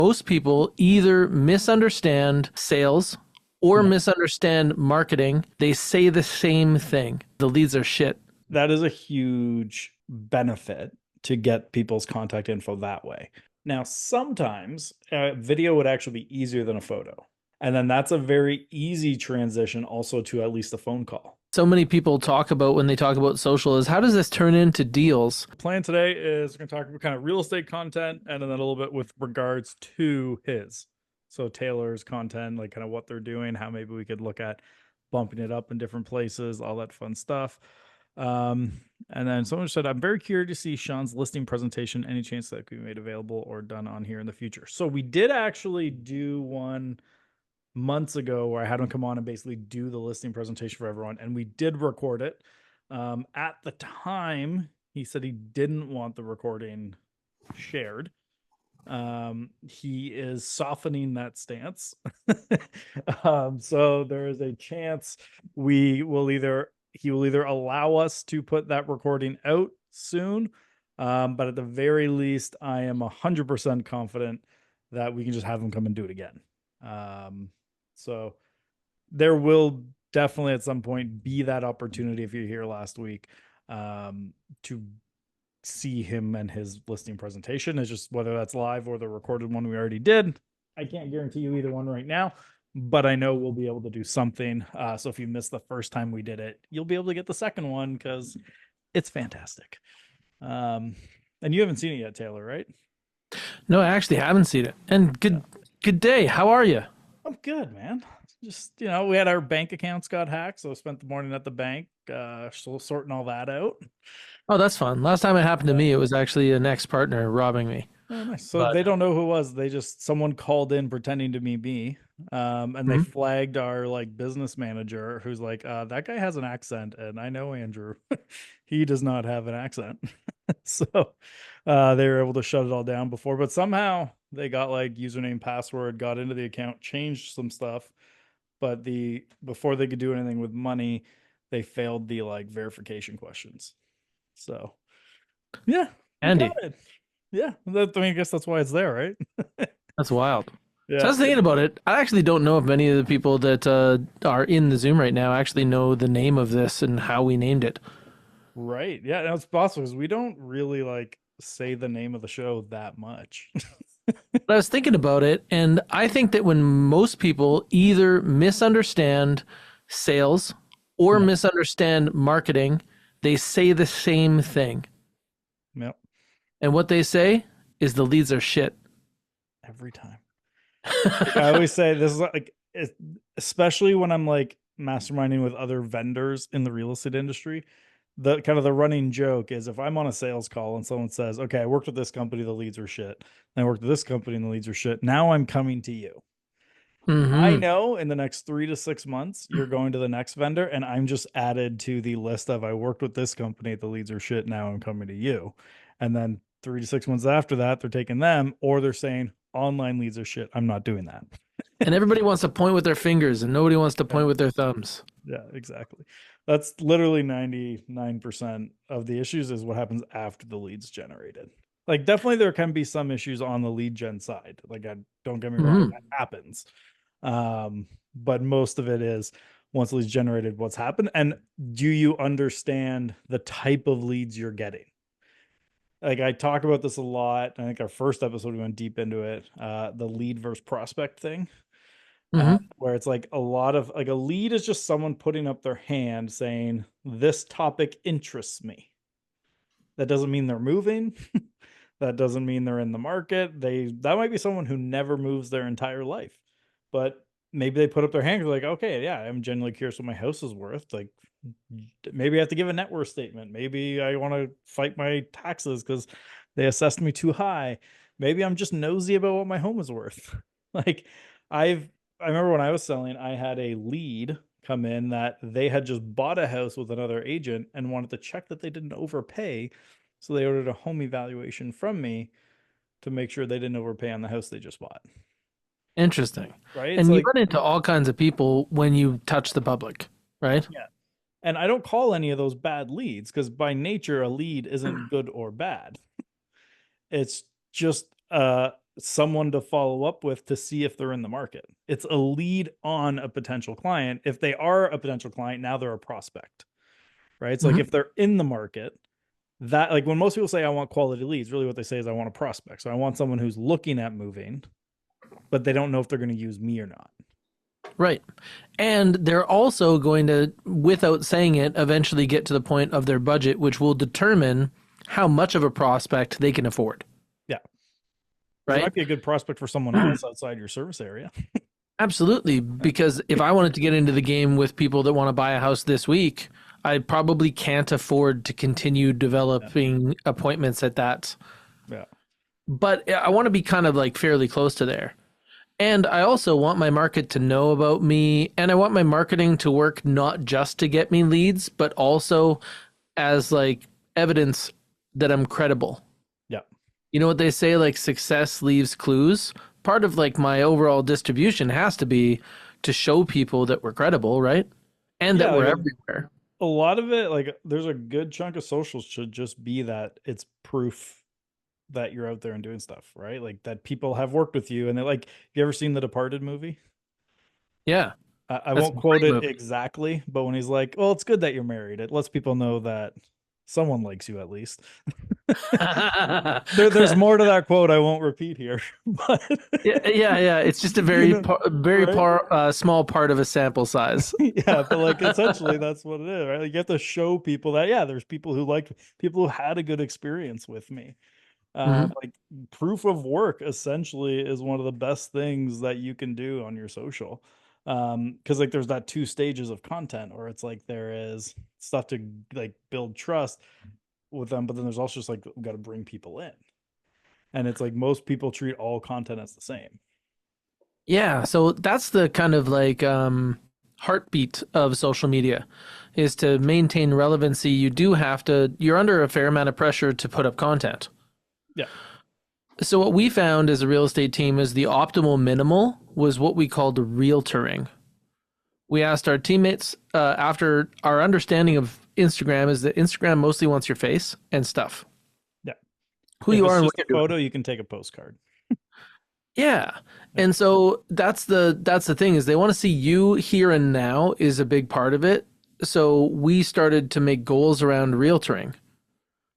Most people either misunderstand sales or Yeah. misunderstand marketing. They say the same thing. The leads are shit. That is a huge benefit to get people's contact info that way. Now, sometimes video would actually be easier than a photo. And then that's a very easy transition also to at least a phone call. So many people talk about when they talk about social is how does this turn into deals? Plan today is we're going to talk about kind of real estate content and then a little bit with regards to his. So Taylor's content, like kind of what they're doing, how maybe we could look at bumping it up in different places, all that fun stuff. And then someone said, I'm very curious to see Sean's listing presentation. Any chance that could be made available or done on here in the future? So we did actually do one months ago where I had him come on and basically do the listing presentation for everyone, and we did record it. At the time, he said he didn't want the recording shared. He is softening that stance. So there is a chance he will either allow us to put that recording out soon, but at the very least, I am 100% confident that we can just have him come and do it again. So there will definitely at some point be that opportunity if you're here last week to see him and his listing presentation. It's just whether that's live or the recorded one we already did. I can't guarantee you either one right now, but I know we'll be able to do something. So if you missed the first time we did it, you'll be able to get the second one because it's fantastic. And you haven't seen it yet, Taylor, right? No, I actually haven't seen it. And good day. How are you? I'm good, man. Just, we had our bank accounts got hacked, so I spent the morning at the bank, sorting all that out. Oh, that's fun. Last time it happened to me, it was actually an ex-partner robbing me. Oh, nice. So But they don't know who it was. Someone called in pretending to be me. And they flagged our like business manager who's like, that guy has an accent. And I know Andrew, he does not have an accent. So they were able to shut it all down before, but somehow they got like username, password, got into the account, changed some stuff. But before they could do anything with money, they failed the like verification questions. So yeah, we got Andy, it. Yeah, I guess that's why it's there, right? that's wild. So I Yeah, was thinking about it. I actually don't know if many of the people that are in the Zoom right now actually know the name of this and how we named it. right. Yeah, no, it's possible because we don't really like say the name of the show that much. But I was thinking about it, and I think that when most people either misunderstand sales or Yeah, misunderstand marketing, they say the same thing. yep, And what they say is the leads are shit. every time. I always say this is like, especially when I'm like masterminding with other vendors in the real estate industry. The kind of the running joke is if I'm on a sales call and someone says, "Okay, I worked with this company, the leads are shit. And I worked with this company, and the leads are shit. Now I'm coming to you." I Mm-hmm. know in the next 3 to 6 months, you're going to the next vendor, and I'm just added to the list of I worked with this company, the leads are shit. Now I'm coming to you. And then 3 to 6 months after that, they're taking them, or they're saying online leads are shit. I'm not doing that. And everybody wants to point with their fingers, and nobody wants to Yeah, point with their thumbs. yeah, exactly. That's literally 99% of the issues is what happens after the leads generated. Like, definitely there can be some issues on the lead gen side. Like, don't get me wrong, Mm-hmm. that happens. But most of it is once leads generated, what's happened, and do you understand the type of leads you're getting? Like I talk about this a lot. I think our first episode we went deep into it, the lead versus prospect thing, Mm-hmm. where it's like a lot of like a lead is just someone putting up their hand saying this topic interests me. That doesn't mean they're moving. That doesn't mean they're in the market. That might be someone who never moves their entire life, but maybe they put up their hand like, okay, yeah, I'm genuinely curious what my house is worth. Like maybe I have to give a net worth statement. Maybe I want to fight my taxes because they assessed me too high. Maybe I'm just nosy about what my home is worth. Like I remember when I was selling, I had a lead come in that they had just bought a house with another agent and wanted to check that they didn't overpay. So they ordered a home evaluation from me to make sure they didn't overpay on the house they just bought. Interesting. Right. It's And you like, run into all kinds of people when you touch the public, right? yeah. And I don't call any of those bad leads because by nature, a lead isn't good or bad. It's just someone to follow up with to see if they're in the market. It's a lead on a potential client. If they are a potential client, now they're a prospect, right? It's like Mhm. if they're in the market, that like when most people say I want quality leads, really what they say is I want a prospect. So I want someone who's looking at moving, but they don't know if they're going to use me or not. Right. And they're also going to, without saying it, eventually get to the point of their budget, which will determine how much of a prospect they can afford. Yeah. Because it Right. might be a good prospect for someone else outside your service area. Absolutely. Because if I wanted to get into the game with people that want to buy a house this week, I probably can't afford to continue Yeah. developing appointments at that. Yeah. But I want to be kind of like fairly close to there. And I also want my market to know about me, and I want my marketing to work not just to get me leads, but also as like evidence that I'm credible. Yeah. You know what they say, like success leaves clues? Part of like my overall distribution has to be to show people that we're credible, right? And that Yeah. we're Like everywhere. a lot of it, like there's a good chunk of socials should just be that it's proof that you're out there and doing stuff, right? Like that people have worked with you and they like, you ever seen the Departed movie? Yeah, I that's a won't quote great it movie. exactly, but when he's like, well, it's good that you're married, it lets people know that someone likes you at least. There's more to that quote I won't repeat here, but Yeah. It's just a you know, right? small part of a sample size. Yeah, but like essentially that's what it is, right? Like you have to show people that yeah, there's people who liked people who had a good experience with me. Hmm. Like proof of work essentially is one of the best things that you can do on your social. Because like there's that two stages of content, or it's like there is stuff to like build trust with them, but then there's also just like we got to bring people in, and it's like most people treat all content as the same. Yeah, so that's the kind of like heartbeat of social media is to maintain relevancy. You do have to, you're under a fair amount of pressure to put up content. Yeah, So what we found as a real estate team is the optimal minimal was what we called realtoring. We asked our teammates after our understanding of Instagram is that Instagram mostly wants your face and stuff, yeah. who If you it's are and what just a you're doing. photo, you can take a postcard. Yeah. Yeah, And so that's the thing is they want to see you here and now is a big part of it. So we started to make goals around realtoring.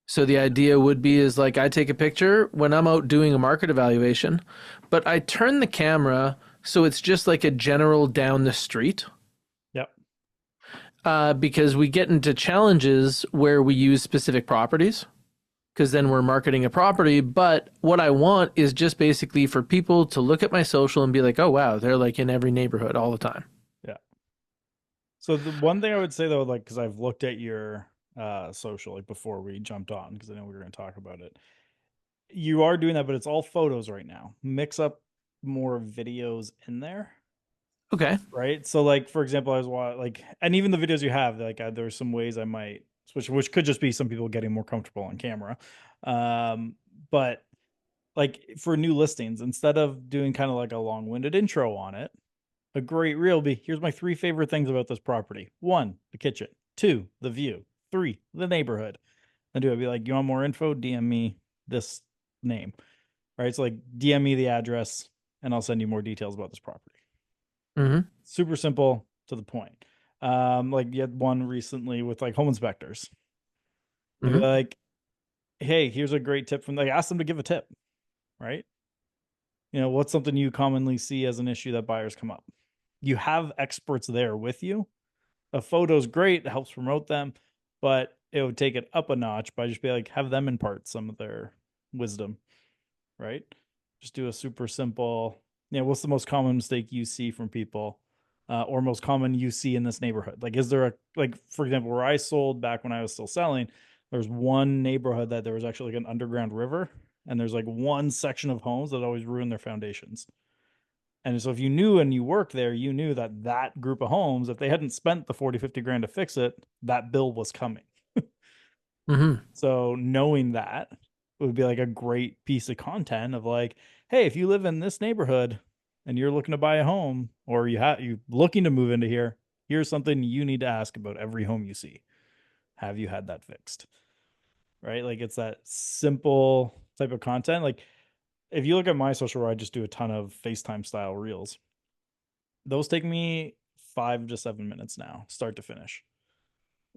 So the idea would be is like I take a picture when I'm out doing a market evaluation, but I turn the camera so it's just like a general down the street. yeah, Because we get into challenges where we use specific properties because then we're marketing a property. But what I want is just basically for people to look at my social and be like, oh, wow, they're like in every neighborhood all the time. yeah. So the one thing I would say though, like, because I've looked at your social like before we jumped on, because I know we were going to talk about it. You are doing that, but it's all photos right now. Mix up more videos in there, Okay. right? So, like for example, I was like, and even the videos you have, like there's some ways I might switch, which could just be some people getting more comfortable on camera. Um, but like for new listings, instead of doing kind of like a long-winded intro on it, a great reel be here's my three favorite things about this property. One, the kitchen. Two, the view. Three, the neighborhood. And do I be like, you want more info? DM me this name. Right. So like DM me the address and I'll send you more details about this property. Mm-hmm. Super simple to the point. Like you had one recently with like home inspectors. And be Mm-hmm. like, hey, here's a great tip from like ask them to give a tip, right? You know, what's something you commonly see as an issue that buyers come up? You have experts there with you. A photo's great, it helps promote them, but it would take it up a notch by just be like have them impart some of their wisdom, right? Just do a super simple, you know, what's the most common mistake you see from people, or most common you see in this neighborhood? Like, is there a, like, for example, where I sold back when I was still selling, there's one neighborhood that there was actually like an underground river, and there's like one section of homes that always ruin their foundations. And so if you knew and you worked there, you knew that that group of homes, if they hadn't spent the 40, 50 grand to fix it, that bill was coming. Mm-hmm. So knowing that would be like a great piece of content of like, hey, if you live in this neighborhood and you're looking to buy a home or you looking to move into here, here's something you need to ask about every home you see. Have you had that fixed? Right? Like it's that simple type of content. Like if you look at my social where I just do a ton of FaceTime style reels, those take me 5 to 7 minutes now, start to finish.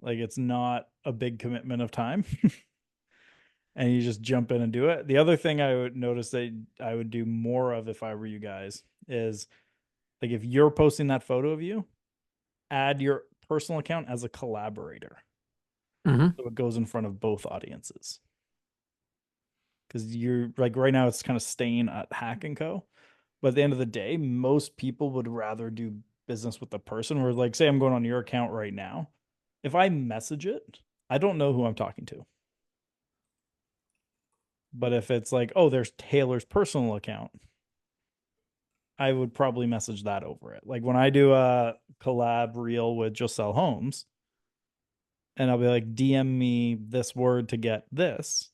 Like it's not a big commitment of time. And you just jump in and do it. The other thing I would notice that I would do more of if I were you guys is like if you're posting that photo of you, add your personal account as a collaborator. Hmm. So it goes in front of both audiences. Because you're like right now it's kind of staying at Hack and Co. But at the end of the day, most people would rather do business with the person. Where like say I'm going on your account right now. If I message it, I don't know who I'm talking to. But if it's like, oh, there's Taylor's personal account, I would probably message that over it. Like when I do a collab reel with Just Sell Homes, and I'll be like, DM me this word to get this.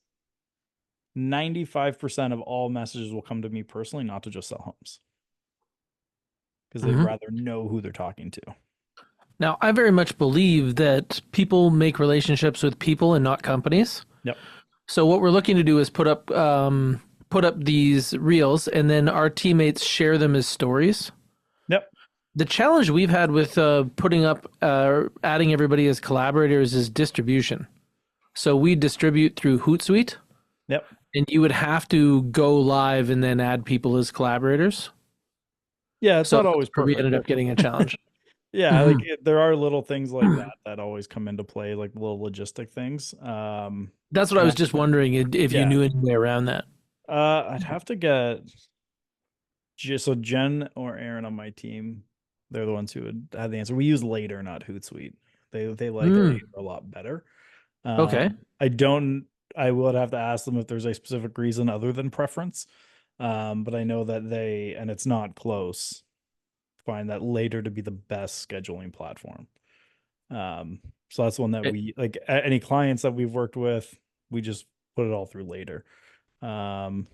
95% of all messages will come to me personally, not to Just Sell Homes, because they'd Hmm. rather know who they're talking to. Now, I very much believe that people make relationships with people and not companies. Yep. So what we're looking to do is put up these reels, and then our teammates share them as stories. Yep. The challenge we've had with putting up adding everybody as collaborators is distribution. So we distribute through Hootsuite, Yep. and you would have to go live and then add people as collaborators. Yeah, it's So not that's always where we perfect, ended but up getting a challenge. yeah, Hmm. like there are little things like that that always come into play, like little logistic things. That's what I And I, was just wondering if you yeah, knew any way around that. I'd have to get so Jen or Aaron on my team. They're the ones who would have the answer. We use Later, not Hootsuite. They like Later Mm, a lot better. okay. I don't. I would have to ask them if there's a specific reason other than preference. But I know that they, and it's not close, find that Later to be the best scheduling platform. So that's one that Eh, we like. Any clients that we've worked with, we just put it all through Later. Um,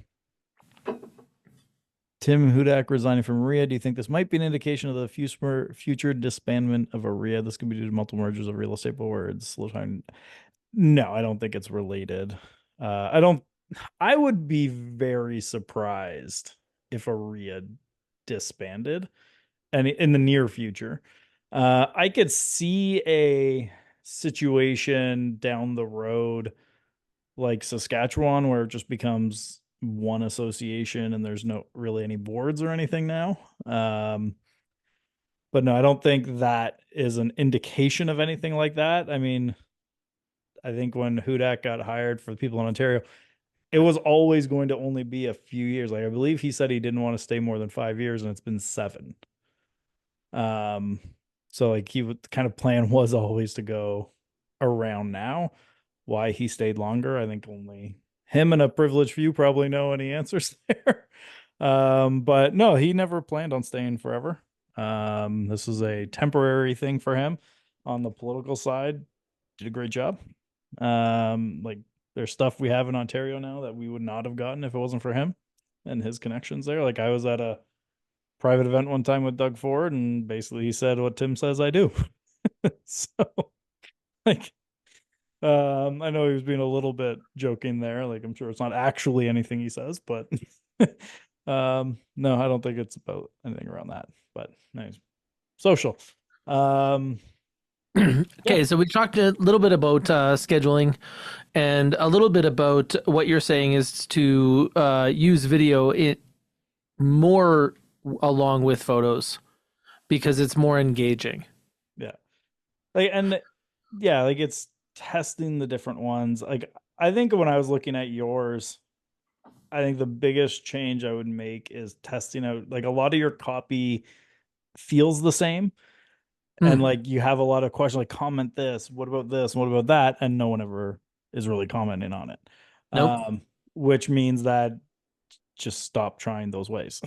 Tim Hudak resigning from RIA. Do you think this might be an indication of the future disbandment of a RIA? This could be due to multiple mergers of real estate boards. Slow time. No, I don't think it's related. I don't. I would be very surprised if a RIA disbanded, and in the near future, I could see a situation down the road like Saskatchewan where it just becomes one association and there's no really any boards or anything now. But no, I don't think that is an indication of anything like that. I mean, I think when Hudak got hired for the people in Ontario, it was always going to only be a few years. Like I believe he said he didn't want to stay more than 5 years, and it's been 7. Um, so like he would kind of plan was always to go around now. Why he stayed longer, I think only him and a privileged few probably know any answers there. But no, he never planned on staying forever. This was a temporary thing for him on the political side. Did a great job. Like there's stuff we have in Ontario now that we would not have gotten if it wasn't for him and his connections there. Like I was at a private event one time with Doug Ford, and basically he said what Tim says I do. So like I know he was being a little bit joking there. Like I'm sure it's not actually anything he says, but no, I don't think it's about anything around that. But nice. Social. Um yeah, Okay, so we talked a little bit about scheduling and a little bit about what you're saying is to use video it more along with photos because it's more engaging. yeah. Like and yeah, like it's testing the different ones. Like I think when I was looking at yours, I think the biggest change I would make is testing out like a lot of your copy feels the same. And Mm, like you have a lot of questions like comment this, what about this, what about that? And no one ever is really commenting on it. nope. Which means that just stop trying those ways.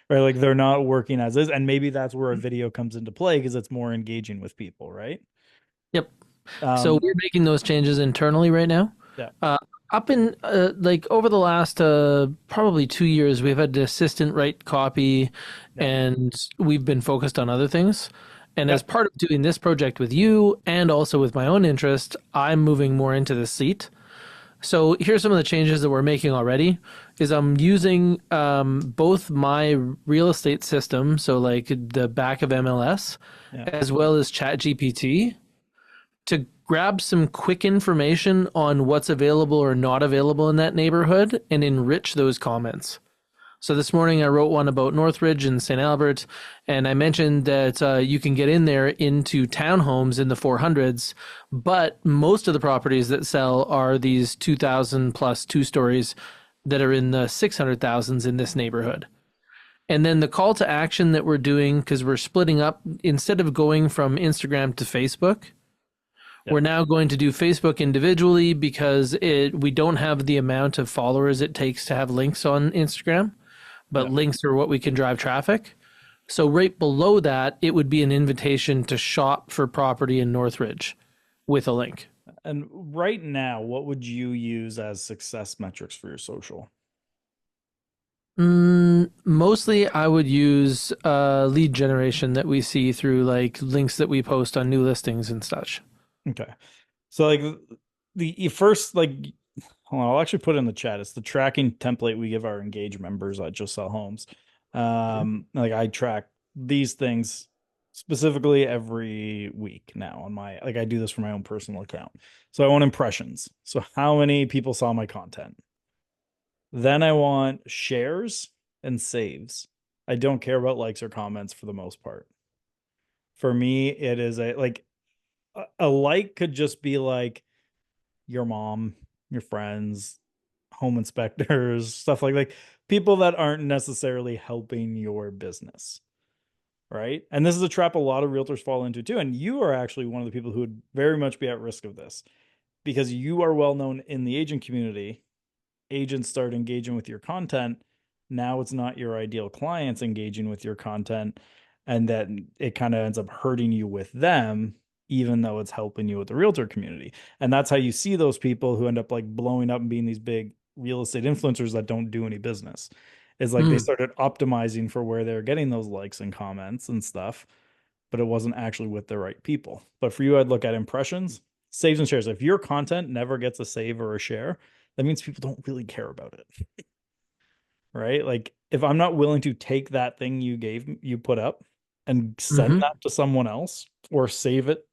Right? Like they're not working as is. And maybe that's where a video comes into play because it's more engaging with people, right? Yep. So Um, we're making those changes internally right now. yeah, Uh, Up in like over the last probably 2 years, we've had the assistant write copy, yeah, and we've been focused on other things. And yeah, as part of doing this project with you, and also with my own interest, I'm moving more into the seat. So here's some of the changes that we're making already. is I'm using both my real estate system, so like the back of MLS, Yeah. as well as ChatGPT, to grab some quick information on what's available or not available in that neighborhood and enrich those comments. So this morning I wrote one about Northridge and St. Albert, and I mentioned that you can get in there into townhomes in the 400s, but most of the properties that sell are these 2,000 plus two stories that are in the 600,000s in this neighborhood. And then the call to action that we're doing, because we're splitting up, instead of going from Instagram to Facebook, Yep. we're now going to do Facebook individually because we don't have the amount of followers it takes to have links on Instagram, but Yeah. links are what we can drive traffic. So right below that, it would be an invitation to shop for property in Northridge with a link. And right now, what would you use as success metrics for your social? Mostly, I would use lead generation that we see through like links that we post on new listings and such. Okay. So like the first like hold on, I'll actually put it in the chat. It's the tracking template we give our engaged members at Just Sell Homes. Like I track these things specifically every week now on my like I do this for my own personal account. So I want impressions. So how many people saw my content? Then I want shares and saves. I don't care about likes or comments for the most part. For me, it is a like could just be like your mom, your friends, home inspectors, stuff like people that aren't necessarily helping your business, right? And this is a trap a lot of realtors fall into too. And you are actually one of the people who would very much be at risk of this because you are well known in the agent community. Agents start engaging with your content. Now it's not your ideal clients engaging with your content, and then it kind of ends up hurting you with them, even though it's helping you with the realtor community. And that's how you see those people who end up like blowing up and being these big real estate influencers that don't do any business. Is like they Mm, started optimizing for where they're getting those likes and comments and stuff, but it wasn't actually with the right people. But for you, I'd look at impressions, saves and shares. If your content never gets a save or a share, that means people don't really care about it. Right? Like if I'm not willing to take that thing you put up and send mm-hmm, that to someone else or save it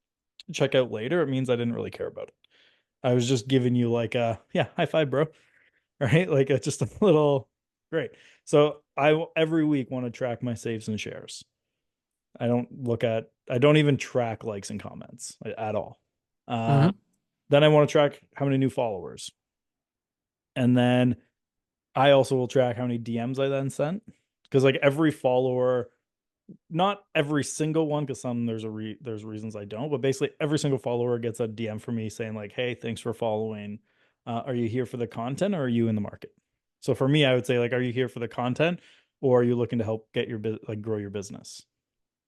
to check out later, it means I didn't really care about it. I was just giving you like a yeah, high five, bro. Right? Like a, just a little great. So I every week want to track my saves and shares. I don't even track likes and comments at all. mm-hmm, Then I want to track how many new followers. And then I also will track how many DMs I then sent. Because like every follower, not every single one, because some there's reasons I don't, but basically every single follower gets a DM from me saying like, "Hey, thanks for following. Are you here for the content or are you in the market?" So for me, I would say like, "Are you here for the content or are you looking to help get your like grow your business?"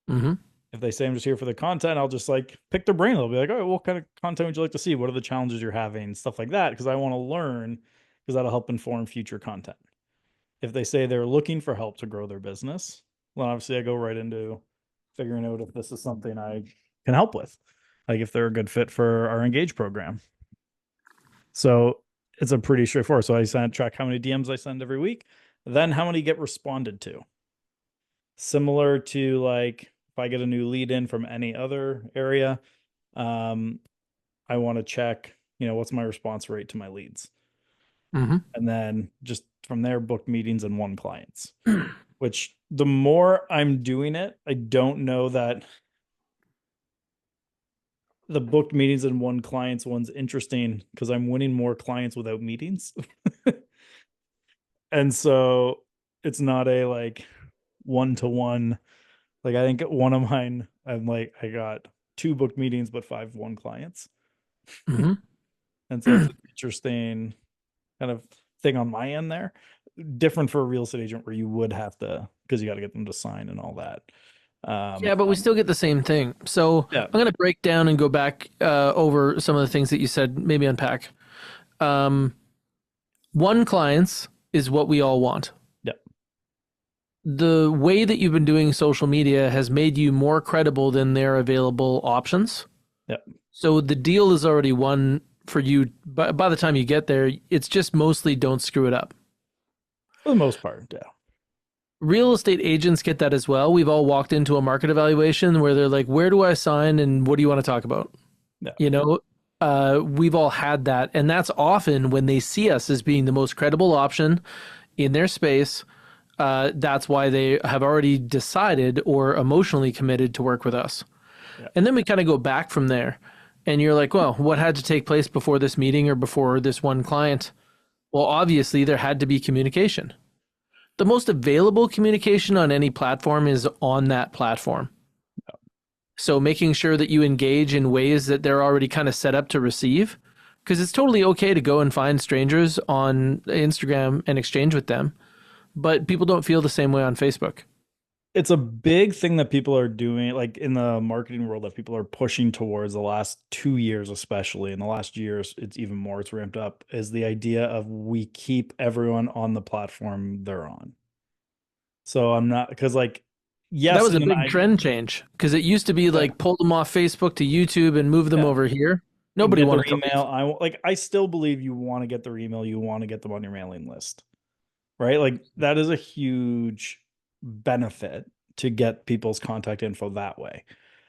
mm-hmm, If they say I'm just here for the content, I'll just like pick their brain. They'll be like, "Oh, right, what kind of content would you like to see? What are the challenges you're having? Stuff like that." Because I want to learn because that'll help inform future content. If they say they're looking for help to grow their business, well, obviously I go right into figuring out if this is something I can help with, like if they're a good fit for our Engage program. So it's a pretty straightforward. So I track how many DMs I send every week, then how many get responded to. Similar to like if I get a new lead in from any other area, um, I want to check, what's my response rate to my leads. mm-hmm. And then just from there, book meetings and won clients. Which the more I'm doing it, I don't know that the booked meetings and won clients one's interesting because I'm winning more clients without meetings. And so it's not a like one to one. Like I think one of mine, I'm like, I got 2 booked meetings, but 5 won clients. Mm-hmm. And so it's an interesting kind of thing on my end there. Different for a real estate agent where you would have to, because you got to get them to sign and all that. Yeah, but we still get the same thing. So Yeah. I'm going to break down and go back over some of the things that you said, maybe unpack. Um, one clients is what we all want. Yeah. The way that you've been doing social media has made you more credible than their available options. Yeah. So the deal is already won for you. By the time you get there, it's just mostly don't screw it up. For the most part, yeah. Real estate agents get that as well. We've all walked into a market evaluation where they're like, "Where do I sign and what do you want to talk about?" Yeah. You know, we've all had that, and that's often when they see us as being the most credible option in their space. That's why they have already decided or emotionally committed to work with us. Yeah. And then we kind of go back from there. And you're like, well, what had to take place before this meeting or before this one client? Well, obviously, there had to be communication. The most available communication on any platform is on that platform. So making sure that you engage in ways that they're already kind of set up to receive, because it's totally okay to go and find strangers on Instagram and exchange with them, but people don't feel the same way on Facebook. It's a big thing that people are doing, like in the marketing world, that people are pushing towards the last 2 years, especially in the last years, it's even more, it's ramped up, is the idea of we keep everyone on the platform they're on. So I'm not, because like, That yes, was a in an big I trend change because it used to be yeah, like pull them off Facebook to YouTube and move them yeah, over here. and Nobody get their wanted to email. leave. I still believe you want to get their email, you want to get them on your mailing list, right? Like that is a huge benefit to get people's contact info that way.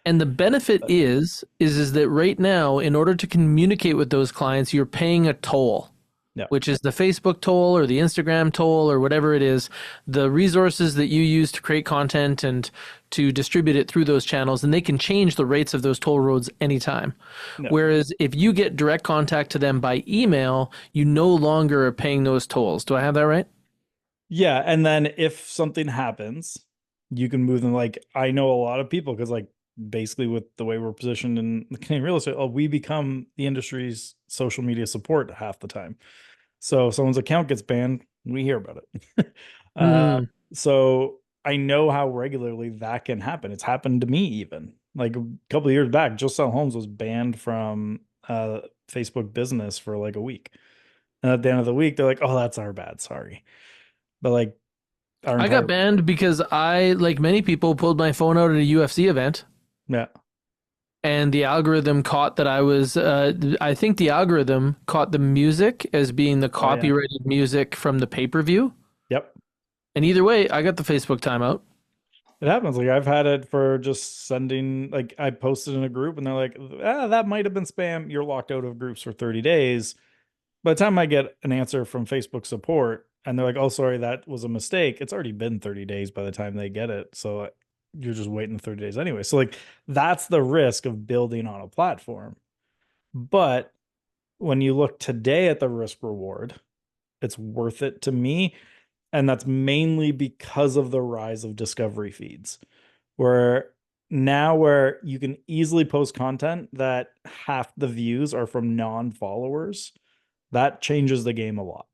And the benefit But is that right now, in order to communicate with those clients, you're paying a toll, yeah, which is the Facebook toll or the Instagram toll or whatever it is, the resources that you use to create content and to distribute it through those channels, and they can change the rates of those toll roads anytime. no. Whereas if you get direct contact to them by email, you no longer are paying those tolls. Do I have that right? Yeah, and then if something happens, you can move them. Like I know a lot of people because like basically with the way we're positioned in the Canadian real estate, we become the industry's social media support half the time. So if someone's account gets banned, we hear about it. Hmm. So I know how regularly that can happen. It's happened to me even. Like a couple of years back, Just Sell Homes was banned from Facebook business for like a week. And at the end of the week, they're like, "Oh, that's our bad. Sorry." But like our I got entire banned because I, like many people, pulled my phone out at a UFC event, yeah, and the algorithm caught that I was. I think the algorithm caught the music as being the oh yeah, copyrighted music from the pay per view, yep. and either way, I got the Facebook timeout. It happens. Like I've had it for just sending. Like I posted in a group, and they're like, "Ah, that might have been spam. You're locked out of groups for 30 days." By the time I get an answer from Facebook support, and they're like, "Oh, sorry, that was a mistake," it's already been 30 days by the time they get it. So you're just waiting 30 days anyway. So like that's the risk of building on a platform. But when you look today at the risk reward, it's worth it to me. And that's mainly because of the rise of discovery feeds, where now where you can easily post content that half the views are from non-followers, that changes the game a lot.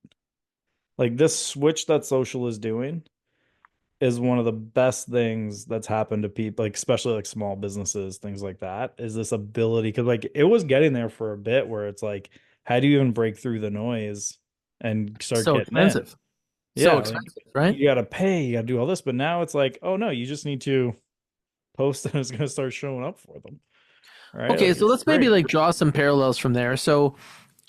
Like this switch that social is doing is one of the best things that's happened to people, like especially like small businesses, things like that, is this ability. Because like it was getting there for a bit where it's like, how do you even break through the noise and start So getting in? expensive, so Yeah, like expensive, right? you gotta pay, you gotta do all this, but now it's like, oh no, you just need to post and it's gonna start showing up for them. Right? Okay, Like so it's let's maybe great. like draw some parallels from there. So,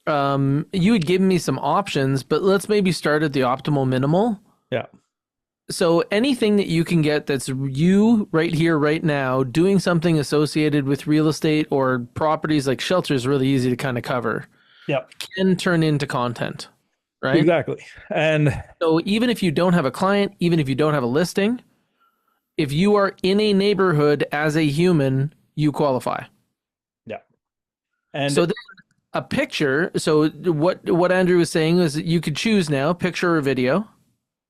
you had given me some options, but let's maybe start at the optimal minimal. Yeah. So anything that you can get that's you right here, right now, doing something associated with real estate or properties like shelter is really easy to kind of cover, Yeah. can turn into content, right? Exactly. And So even if you don't have a client, even if you don't have a listing, if you are in a neighborhood as a human, you qualify. yeah. And So then a picture. So what Andrew was saying is that you could choose now picture or video.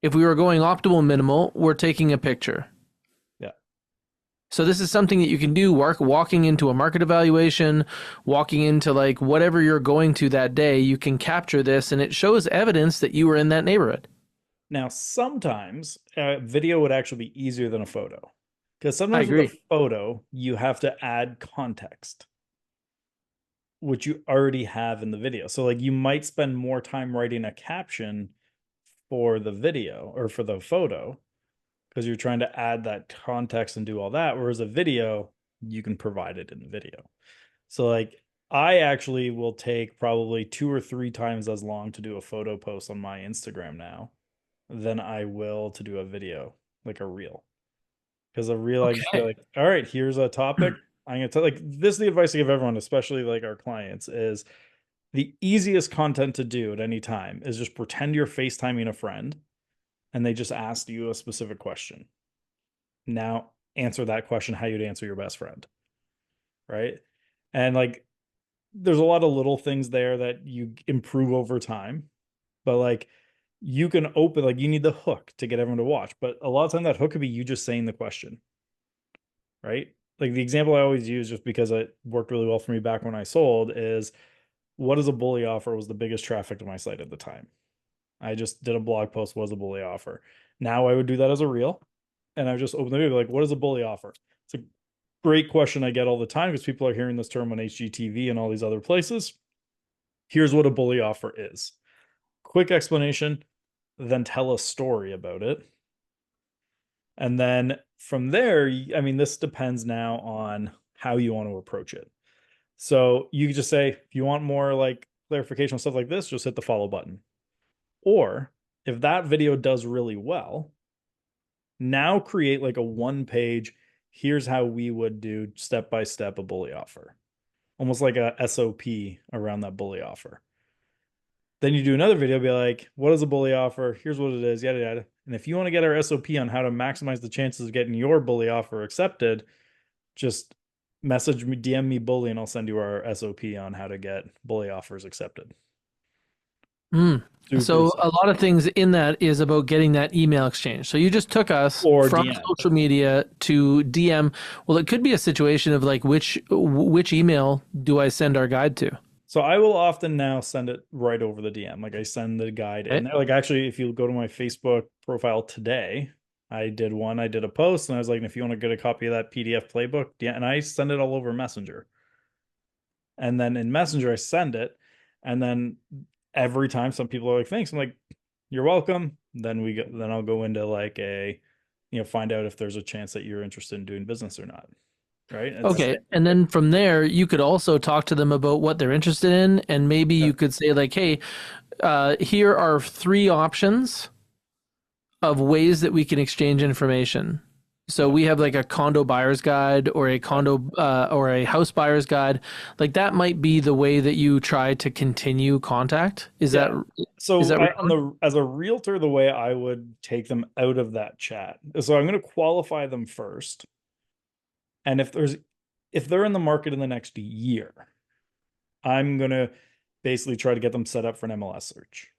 If we were going optimal minimal, we're taking a picture. yeah. So this is something that you can do walking into a market evaluation, walking into like whatever you're going to that day, you can capture this and it shows evidence that you were in that neighborhood. Now sometimes video would actually be easier than a photo. Because I sometimes with a agree. photo, you have to add context, which you already have in the video. So like you might spend more time writing a caption for the video or for the photo because you're trying to add that context and do all that. Whereas a video, you can provide it in the video. So like I actually will take probably 2 or 3 times as long to do a photo post on my Instagram now than I will to do a video, like a reel. Because a reel, I just be Okay. like, all right, here's a topic. I'm gonna tell, like, this is the advice I give everyone, especially like our clients, is the easiest content to do at any time is just pretend you're FaceTiming a friend and they just asked you a specific question. Now answer that question how you'd answer your best friend, right? And like there's a lot of little things there that you improve over time, but like you can open, like you need the hook to get everyone to watch, but a lot of time that hook could be you just saying the question, right? Like the example I always use, just because it worked really well for me back when I sold, is what is a bully offer was the biggest traffic to my site at the time. I just did a blog post, was a bully offer. Now I would do that as a reel, and I would just open the video like, what is a bully offer? It's a great question I get all the time because people are hearing this term on HGTV and all these other places. Here's what a bully offer is. Quick explanation, then tell a story about it. And then from there, I mean, this depends now on how you want to approach it. So you could just say, if you want more like clarification stuff like this, just hit the follow button. Or if that video does really well, now create like a one page, here's how we would do step by step a bully offer, almost like a SOP around that bully offer. Then you do another video, be like, what is a bully offer? Here's what it is, yada, yada. And if you want to get our SOP on how to maximize the chances of getting your bully offer accepted, just message me, DM me bully, and I'll send you our SOP on how to get bully offers accepted. Mm. Super So a simple. lot of things in that is about getting that email exchange. So you just took us Or from DM. social media to DM. Well, it could be a situation of like which email do I send our guide to? So I will often now send it right over the DM. Like I send the guide in Okay. there. Like actually, if you go to my Facebook profile today, I did one. I did a post, and I was like, if you want to get a copy of that PDF playbook, yeah, and I send it all over Messenger. And then in Messenger, I send it, and then every time some people are like, "Thanks," I'm like, "You're welcome." Then I'll go into like find out if there's a chance that you're interested in doing business or not. Right? It's Okay. And then from there, you could also talk to them about what they're interested in. And maybe yeah, you could say, like, hey, here are three options of ways that we can exchange information. So yeah, we have like a condo buyer's guide or a yeah. condo or a house buyer's guide. Like that might be the way that you try to continue contact. Yeah. Is So that on the as a realtor, the way I would take them out of that chat is, so I'm going to qualify them first, and if they're in the market in the next year, I'm going to basically try to get them set up for an MLS search.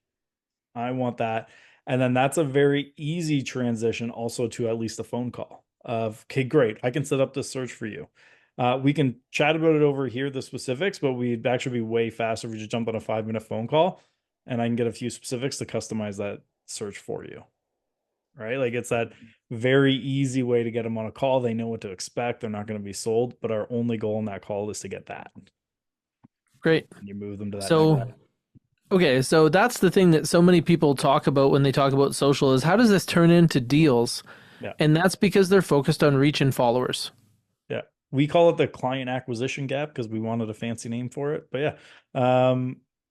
I want that. And then that's a very easy transition also to at least a phone call of, okay, great. I can set up this search for you. We can chat about it over here, the specifics, but we'd actually be way faster if we just jump on a 5-minute phone call and I can get a few specifics to customize that search for you. Right. Like it's that very easy way to get them on a call. They know what to expect. They're not going to be sold, but our only goal in that call is to get that. great? And you move them to that next So, step. okay, so that's the thing that so many people talk about when they talk about social is how does this turn into deals? Yeah. And that's because they're focused on reach and followers. Yeah. We call it the client acquisition gap because we wanted a fancy name for it. But yeah,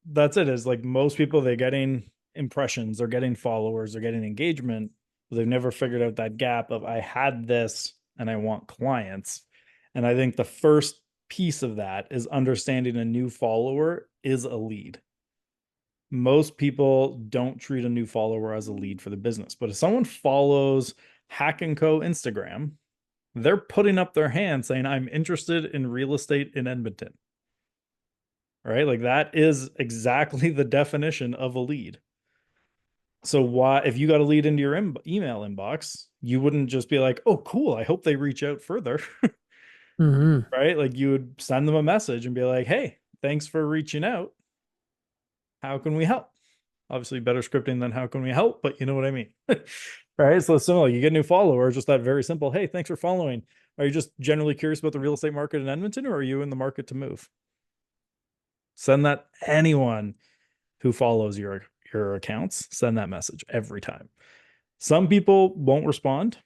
that's it. Is like most people, they're getting impressions, they're getting followers, they're getting engagement. But they've never figured out that gap of I had this and I want clients. And I think the first piece of that is understanding a new follower is a lead. Most people don't treat a new follower as a lead for the business. But if someone follows Hack and Co Instagram, they're putting up their hand saying, I'm interested in real estate in Edmonton. Right? Like that is exactly the definition of a lead. So why, if you got a lead into your email inbox, you wouldn't just be like, oh, cool. I hope they reach out further. Hmm. Right? Like you would send them a message and be like, hey, thanks for reaching out. How can we help? Obviously, better scripting than how can we help, but you know what I mean. Right? So similar, you get new followers, just that very simple, hey, thanks for following. Are you just generally curious about the real estate market in Edmonton, or are you in the market to move? Send that anyone who follows your accounts, send that message every time. Some people won't respond.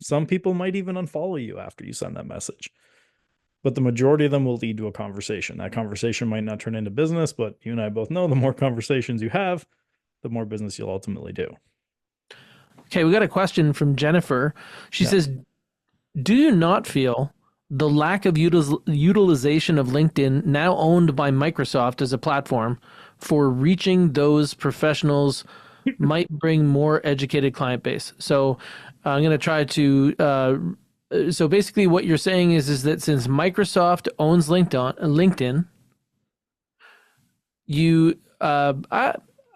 Some people might even unfollow you after you send that message. But the majority of them will lead to a conversation. That conversation might not turn into business, but you and I both know the more conversations you have, the more business you'll ultimately do. Okay, we got a question from Jennifer. She Yeah. says, "Do you not feel the lack of utilization of LinkedIn, now owned by Microsoft as a platform for reaching those professionals, might bring more educated client base?" So I'm going to try to. So basically, what you're saying is that since Microsoft owns LinkedIn, you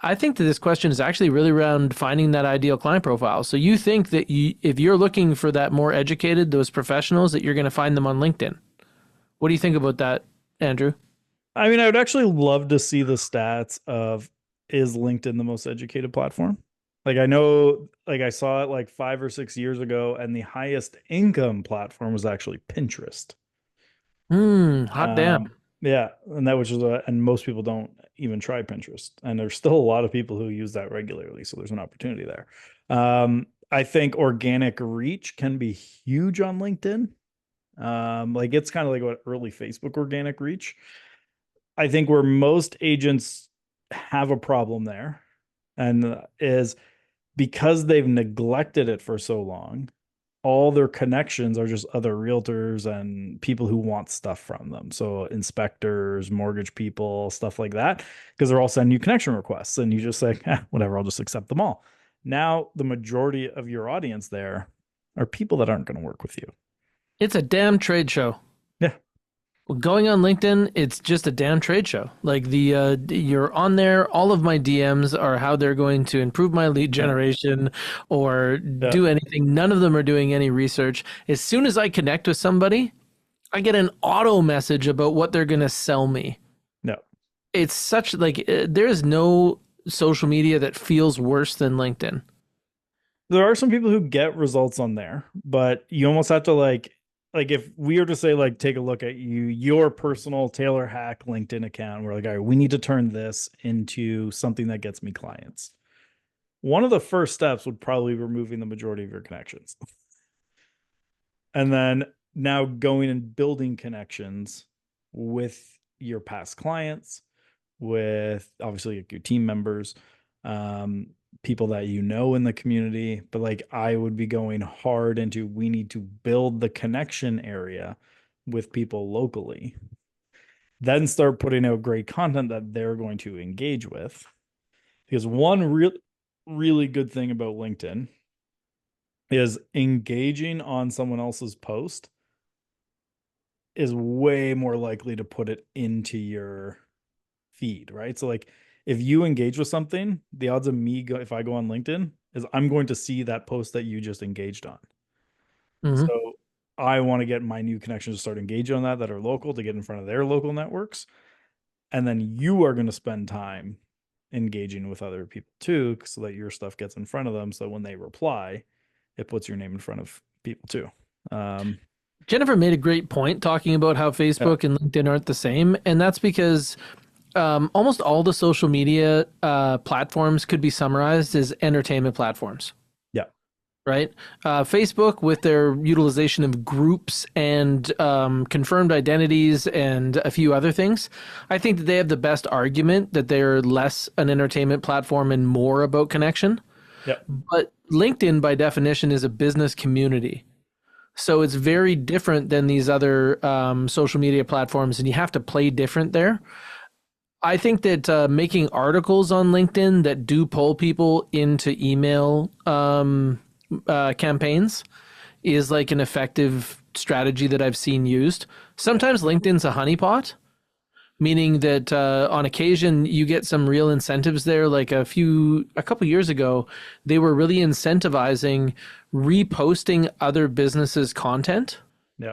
I think that this question is actually really around finding that ideal client profile. So you think that if you're looking for that more educated, those professionals, that you're going to find them on LinkedIn. What do you think about that, Andrew? I mean, I would actually love to see the stats of, is LinkedIn the most educated platform? Like I know, like I saw it like 5 or 6 years ago, and the highest income platform was actually Pinterest. Hot damn. Yeah, and that, which is and most people don't even try Pinterest, and there's still a lot of people who use that regularly, so there's an opportunity there. I think organic reach can be huge on LinkedIn. Like it's kind of like what early Facebook organic reach. I think where most agents have a problem there, and is because they've neglected it for so long, all their connections are just other realtors and people who want stuff from them. So inspectors, mortgage people, stuff like that, because they're all sending you connection requests and you just say, whatever, I'll just accept them all. Now, the majority of your audience there are people that aren't going to work with you. It's a damn trade show. Yeah. Going on LinkedIn, it's just a damn trade show. Like you're on there. All of my DMs are how they're going to improve my lead Yeah. generation or Yeah. do anything. None of them are doing any research. As soon as I connect with somebody, I get an auto message about what they're going to sell me. No. It's such like there is no social media that feels worse than LinkedIn. There are some people who get results on there, but you almost have to like if we were to say like take a look at your personal Taylor Hack LinkedIn account, we're like, all right, we need to turn this into something that gets me clients. One of the first steps would probably be removing the majority of your connections. And then now going and building connections with your past clients, with obviously like your team members, um, people that you know in the community. But like I would be going hard into, we need to build the connection area with people locally, then start putting out great content that they're going to engage with. Because one really good thing about LinkedIn is engaging on someone else's post is way more likely to put it into your feed, right? So like if you engage with something, the odds of me if I go on LinkedIn is I'm going to see that post that you just engaged on. Mm-hmm. So I want to get my new connections to start engaging on that are local, to get in front of their local networks. And then you are going to spend time engaging with other people too, so that your stuff gets in front of them. So when they reply, it puts your name in front of people too. Um, Jennifer made a great point talking about how yeah, Facebook and LinkedIn aren't the same, and that's because almost all the social media platforms could be summarized as entertainment platforms, yeah, right? Facebook, with their utilization of groups and confirmed identities and a few other things, I think that they have the best argument that they're less an entertainment platform and more about connection. yeah, But LinkedIn, by definition, is a business community. So it's very different than these other social media platforms, and you have to play different there. I think that making articles on LinkedIn that do pull people into email campaigns is like an effective strategy that I've seen used. yeah, Sometimes LinkedIn's a honeypot, meaning that on occasion you get some real incentives there. Like a couple years ago, they were really incentivizing reposting other businesses' content. yeah.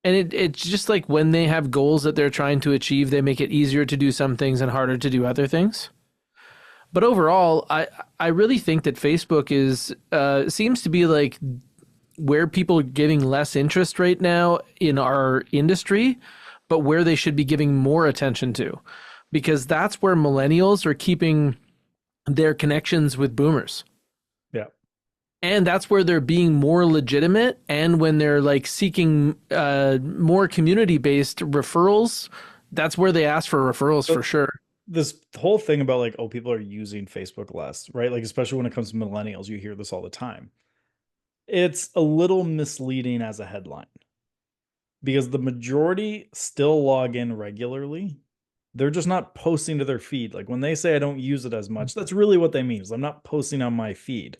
And it's just like when they have goals that they're trying to achieve, they make it easier to do some things and harder to do other things. But overall, I really think that Facebook is seems to be like where people are giving less interest right now in our industry, but where they should be giving more attention to, because that's where millennials are keeping their connections with boomers. Yeah. And that's where they're being more legitimate, and when they're like seeking more community based referrals, that's where they ask for referrals for So sure. this whole thing about like, oh, people are using Facebook less, right? Like, especially when it comes to millennials, you hear this all the time. It's a little misleading as a headline because the majority still log in regularly. They're just not posting to their feed. Like when they say I don't use it as much, that's really what they mean is I'm not posting on my feed.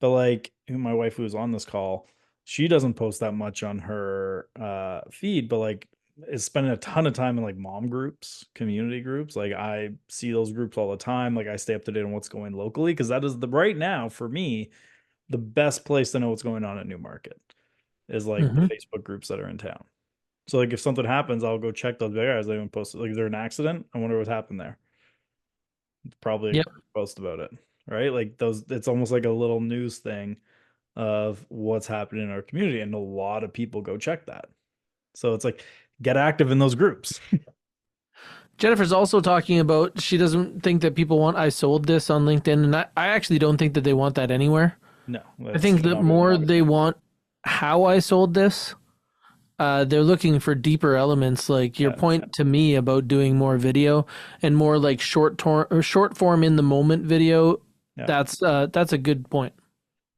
But like my wife who's on this call, she doesn't post that much on her feed, but like is spending a ton of time in like mom groups, community groups. Like I see those groups all the time. Like I stay up to date on what's going locally because that is the right now for me the best place to know what's going on at Newmarket is like the Hmm. Facebook groups that are in town. So like if something happens, I'll go check those big guys. They even posted like is there an accident? I wonder what happened there. It's probably a Yep. group post about it, right? Like those, it's almost like a little news thing of what's happening in our community, and a lot of people go check that. So it's like get active in those groups. Jennifer's also talking about she doesn't think that people want I sold this on LinkedIn, and I actually don't think that they want that anywhere. No, I that's think that not where the more money's they coming want how I sold this. They're looking for deeper elements, like your from. point to me about doing more video and more like short form in the moment video. Yeah. That's a good point.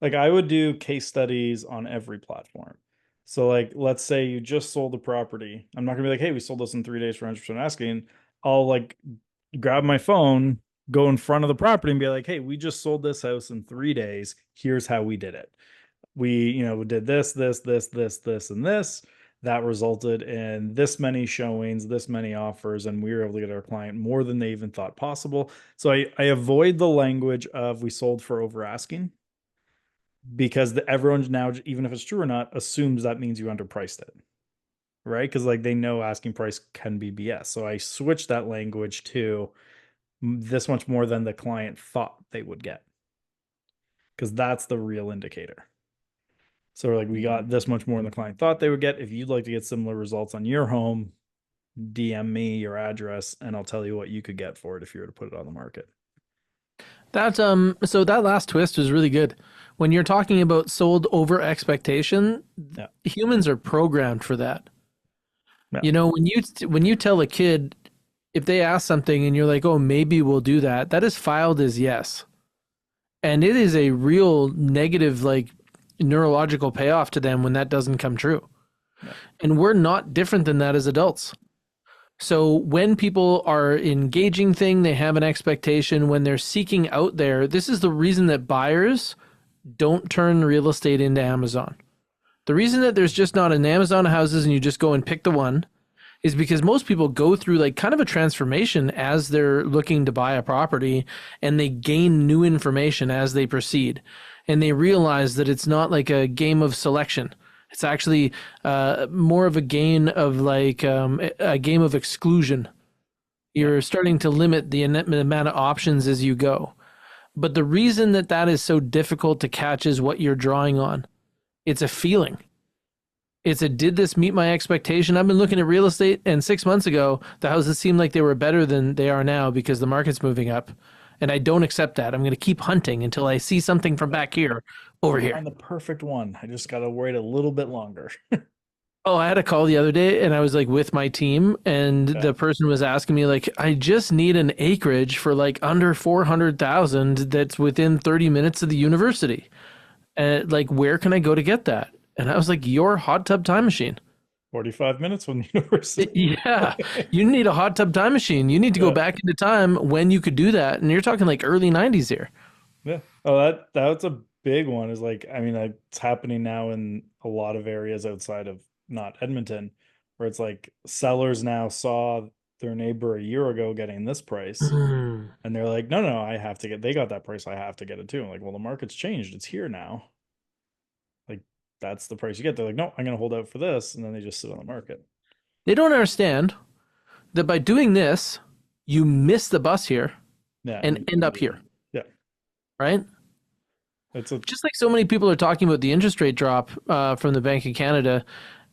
Like I would do case studies on every platform. So like let's say you just sold a property. I'm not gonna be like, hey, we sold this in 3 days for 100% asking. I'll like grab my phone, go in front of the property and be like, hey, we just sold this house in 3 days. Here's how we did it. We, did this, and this. That resulted in this many showings, this many offers, and we were able to get our client more than they even thought possible. So I avoid the language of we sold for over asking because everyone now, even if it's true or not, assumes that means you underpriced it, right? Because like they know asking price can be BS. So I switched that language to this much more than the client thought they would get, because that's the real indicator. So like we got this much more than the client thought they would get. If you'd like to get similar results on your home, DM me your address and I'll tell you what you could get for it if you were to put it on the market. So that last twist was really good. When you're talking about sold over expectation, Yeah. humans are programmed for that. Yeah. You know, when you tell a kid if they ask something and you're like, "Oh, maybe we'll do that," that is filed as yes. And it is a real negative like neurological payoff to them when that doesn't come true. Yeah. And we're not different than that as adults. So when people are engaging thing, they have an expectation when they're seeking out there. This is the reason that buyers don't turn real estate into Amazon. The reason that there's just not an Amazon houses and you just go and pick the one is because most people go through like kind of a transformation as they're looking to buy a property and they gain new information as they proceed. And they realize that it's not like a game of selection. It's actually more of a game of like a game of exclusion. You're starting to limit the amount of options as you go. But the reason that that is so difficult to catch is what you're drawing on. It's a feeling. It's a did this meet my expectation? I've been looking at real estate, and 6 months ago, the houses seemed like they were better than they are now because the market's moving up. And I don't accept that. I'm going to keep hunting until I see something from back here over here. Find the perfect one. I just got to wait a little bit longer. Oh, I had a call the other day and I was like with my team and Yeah. the person was asking me like I just need an acreage for like under 400,000 that's within 30 minutes of the university. And like where can I go to get that? And I was like your hot tub time machine. 45 minutes from the university. Yeah. You need a hot tub time machine. You need to go Yeah. back into time when you could do that. And you're talking like early 90s here. Yeah. Oh, that's a big one. Is like, I mean, it's happening now in a lot of areas outside of not Edmonton, where it's like sellers now saw their neighbor a year ago getting this price, Mm. and they're like, no, no, I have to get. They got that price, I have to get it too. I'm like, well, the market's changed. It's here now. Like, that's the price you get. They're like, no, I'm gonna hold out for this, and then they just sit on the market. They don't understand that by doing this, you miss the bus here Yeah. and end up here, Yeah. right? It's a Just like so many people are talking about the interest rate drop from the Bank of Canada,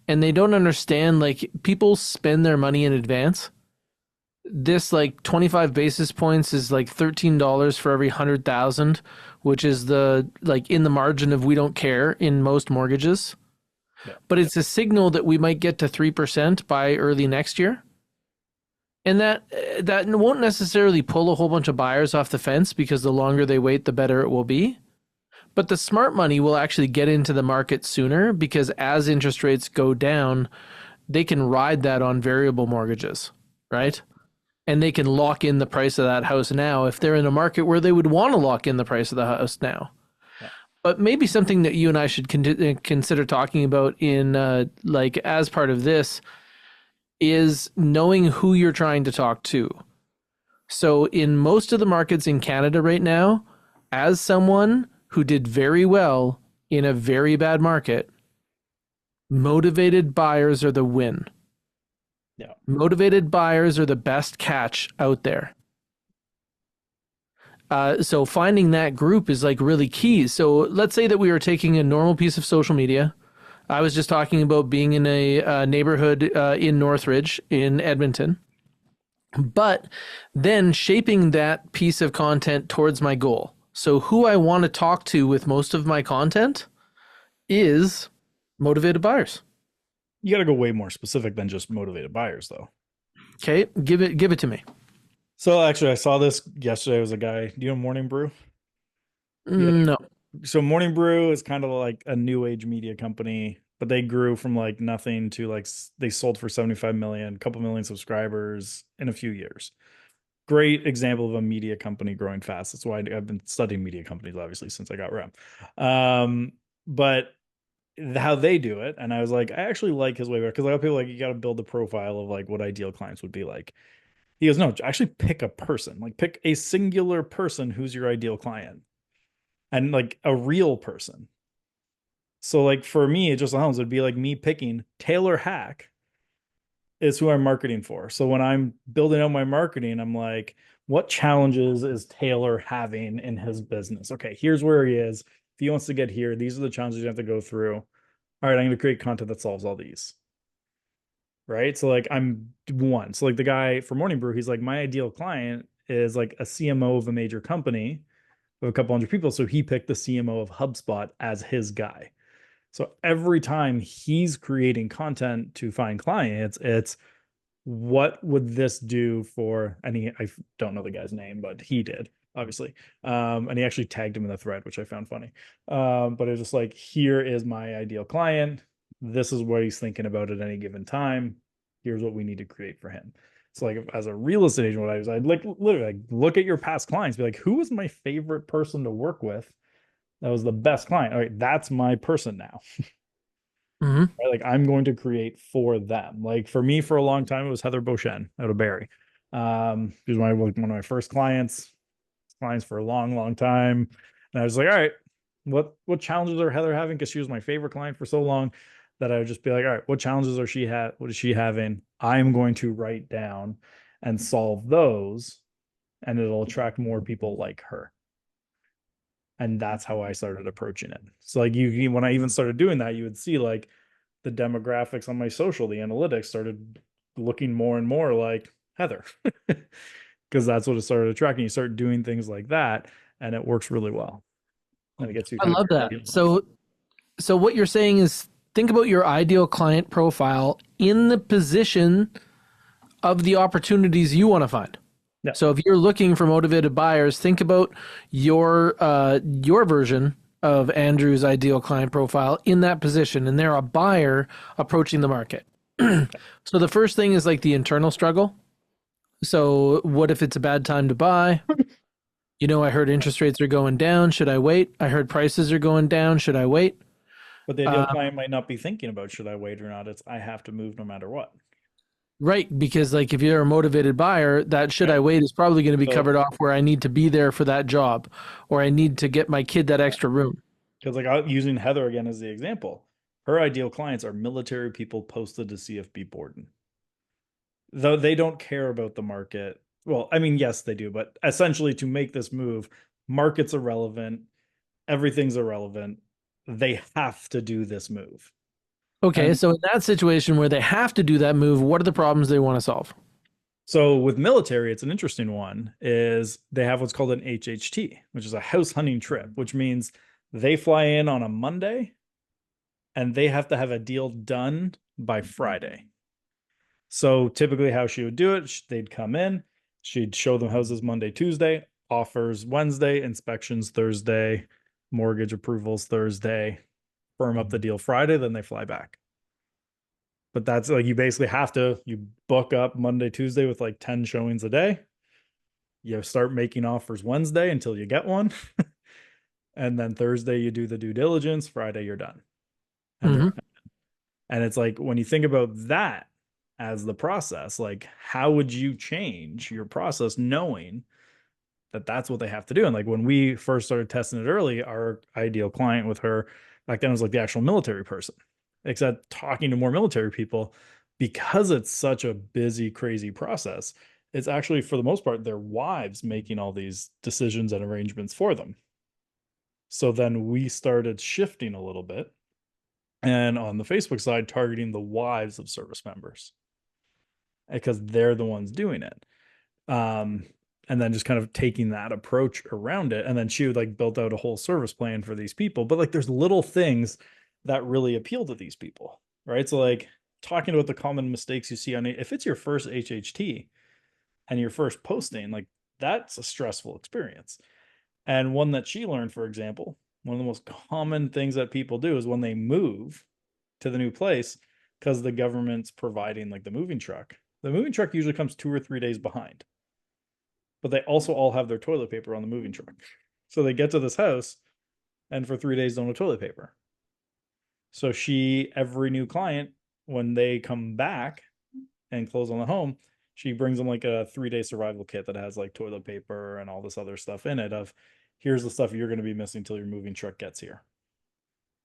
and they don't understand like people spend their money in advance. This like 25 basis points is like $13 for every 100,000, which is the like in the margin of we don't care in most mortgages. yeah. But it's a signal that we might get to 3% by early next year. And that won't necessarily pull a whole bunch of buyers off the fence because the longer they wait, the better it will be. But the smart money will actually get into the market sooner because as interest rates go down, they can ride that on variable mortgages, Yeah. right? And they can lock in the price of that house now if they're in a market where they would want to lock in the price of the house now. Yeah. But maybe something that you and I should consider talking about in like as part of this is knowing who you're trying to talk to. So in most of the markets in Canada right now, as someone who did very well in a very bad market, motivated buyers are the win. Yeah. Motivated buyers are the best catch out there. So finding that group is like really key. So let's say that we are taking a normal piece of social media. I was just talking about being in a neighborhood in Northridge in Edmonton, but then shaping that piece of content towards my goal. So who I want to talk to with most of my content is motivated buyers. You got to go way more specific than just motivated buyers, though. Okay, give it to me. So actually, I saw this yesterday. It was a guy. Do you know Morning Brew? Yeah. No. So Morning Brew is kind of like a new age media company, but they grew from like nothing to like they sold for 75 million, couple million subscribers in a few years. Great example of a media company growing fast. That's why I've been studying media companies obviously since I got REM. But how they do it, and I was like, I actually like his way better because a lot of people like you got to build the profile of like what ideal clients would be like. He goes, no, actually pick a person, like pick a singular person who's your ideal client and like a real person. So like for me, it just sounds it'd be like me picking Taylor Hack is who I'm marketing for. So when I'm building out my marketing, I'm like, what challenges is Taylor having in his business? Okay, here's where he is. If he wants to get here, these are the challenges you have to go through. All right, I'm going to create content that solves all these. Right. So like I'm one. So like the guy for Morning Brew, he's like, my ideal client is like a CMO of a major company of a couple hundred people. So he picked the CMO of HubSpot as his guy. So every time he's creating content to find clients, it's what would this do for, and I don't know the guy's name, but he did, obviously. And he actually tagged him in the thread, which I found funny. But it's just like, here is my ideal client. This is what he's thinking about at any given time. Here's what we need to create for him. So like as a real estate agent, what I was, I'd like literally like look at your past clients, be like, who was my favorite person to work with? That was the best client. All right, that's my person now. Mm-hmm. Right? Like I'm going to create for them. Like for me, for a long time, it was Heather Beauchesne out of Barrie. She was one of my first clients for a long, long time. And I was like, all right, what challenges are Heather having? Because she was my favorite client for so long that I would just be like, all right, what challenges are she what is she having? I'm going to write down and solve those, and it'll attract more people like her. And that's how I started approaching it. So like when I even started doing that, you would see like the demographics on my social, the analytics started looking more and more like Heather because that's what it started attracting. You start doing things like that, and it works really well. And it gets you I kind of love that. So what you're saying is think about your ideal client profile in the position of the opportunities you want to find. yeah, So if you're looking for motivated buyers, think about your version of Andrew's ideal client profile in that position, and they're a buyer approaching the market. So the first thing is like the internal struggle. So what if it's a bad time to buy? I heard interest rates are going down. Should I wait? I heard prices are going down. Should I wait? but the ideal Uh, client might not be thinking about should I wait or not. It's I have to move no matter what. right, because like if you're a motivated buyer, that should Yeah. I wait is probably going to be So covered off where I need to be there for that job, or I need to get my kid that extra room. because like using Heather again as the example, her ideal clients are military people posted to CFB Borden. Though they don't care about the market. Well, I mean, yes, they do, but essentially to make this move, market's irrelevant, everything's irrelevant. They have to do this move. Okay, And so in that situation where they have to do that move, what are the problems they want to solve? so with military, it's an interesting one, is they have what's called an HHT, which is a house hunting trip, which means they fly in on a Monday and they have to have a deal done by Friday. So typically, how she would do it, they'd come in, she'd show them houses Monday, Tuesday, offers Wednesday, inspections Thursday, mortgage approvals Thursday, firm up the deal Friday, then they fly back. But that's like, you basically have to, you book up Monday, Tuesday with like 10 showings a day. You start making offers Wednesday until you get one. And then Thursday you do the due diligence, Friday you're done. And Hmm. they're, and it's like, when you think about that as the process, like, how would you change your process knowing that that's what they have to do? And like, when we first started testing it early, our ideal client with her back then was like the actual military person, except talking to more military people, because it's such a busy, crazy process. It's actually, for the most part, their wives making all these decisions and arrangements for them. So then we started shifting a little bit, and on the Facebook side, targeting the wives of service members because they're the ones doing it. Um, and then just kind of taking that approach around it. And then she would like built out a whole service plan for these people. But like, there's little things that really appeal to these people, right? So like, talking about the common mistakes you see on it, if it's your first HHT and your first posting, like, that's a stressful experience. And one that she learned, for example, one of the most common things that people do is when they move to the new place, because the government's providing like the moving truck usually comes 2 or 3 days behind, but they also all have their toilet paper on the moving truck. So they get to this house and for 3 days don't have toilet paper. So every new client, when they come back and close on the home, she brings them like a 3-day survival kit that has like toilet paper and all this other stuff in it of, here's the stuff you're going to be missing till your moving truck gets here.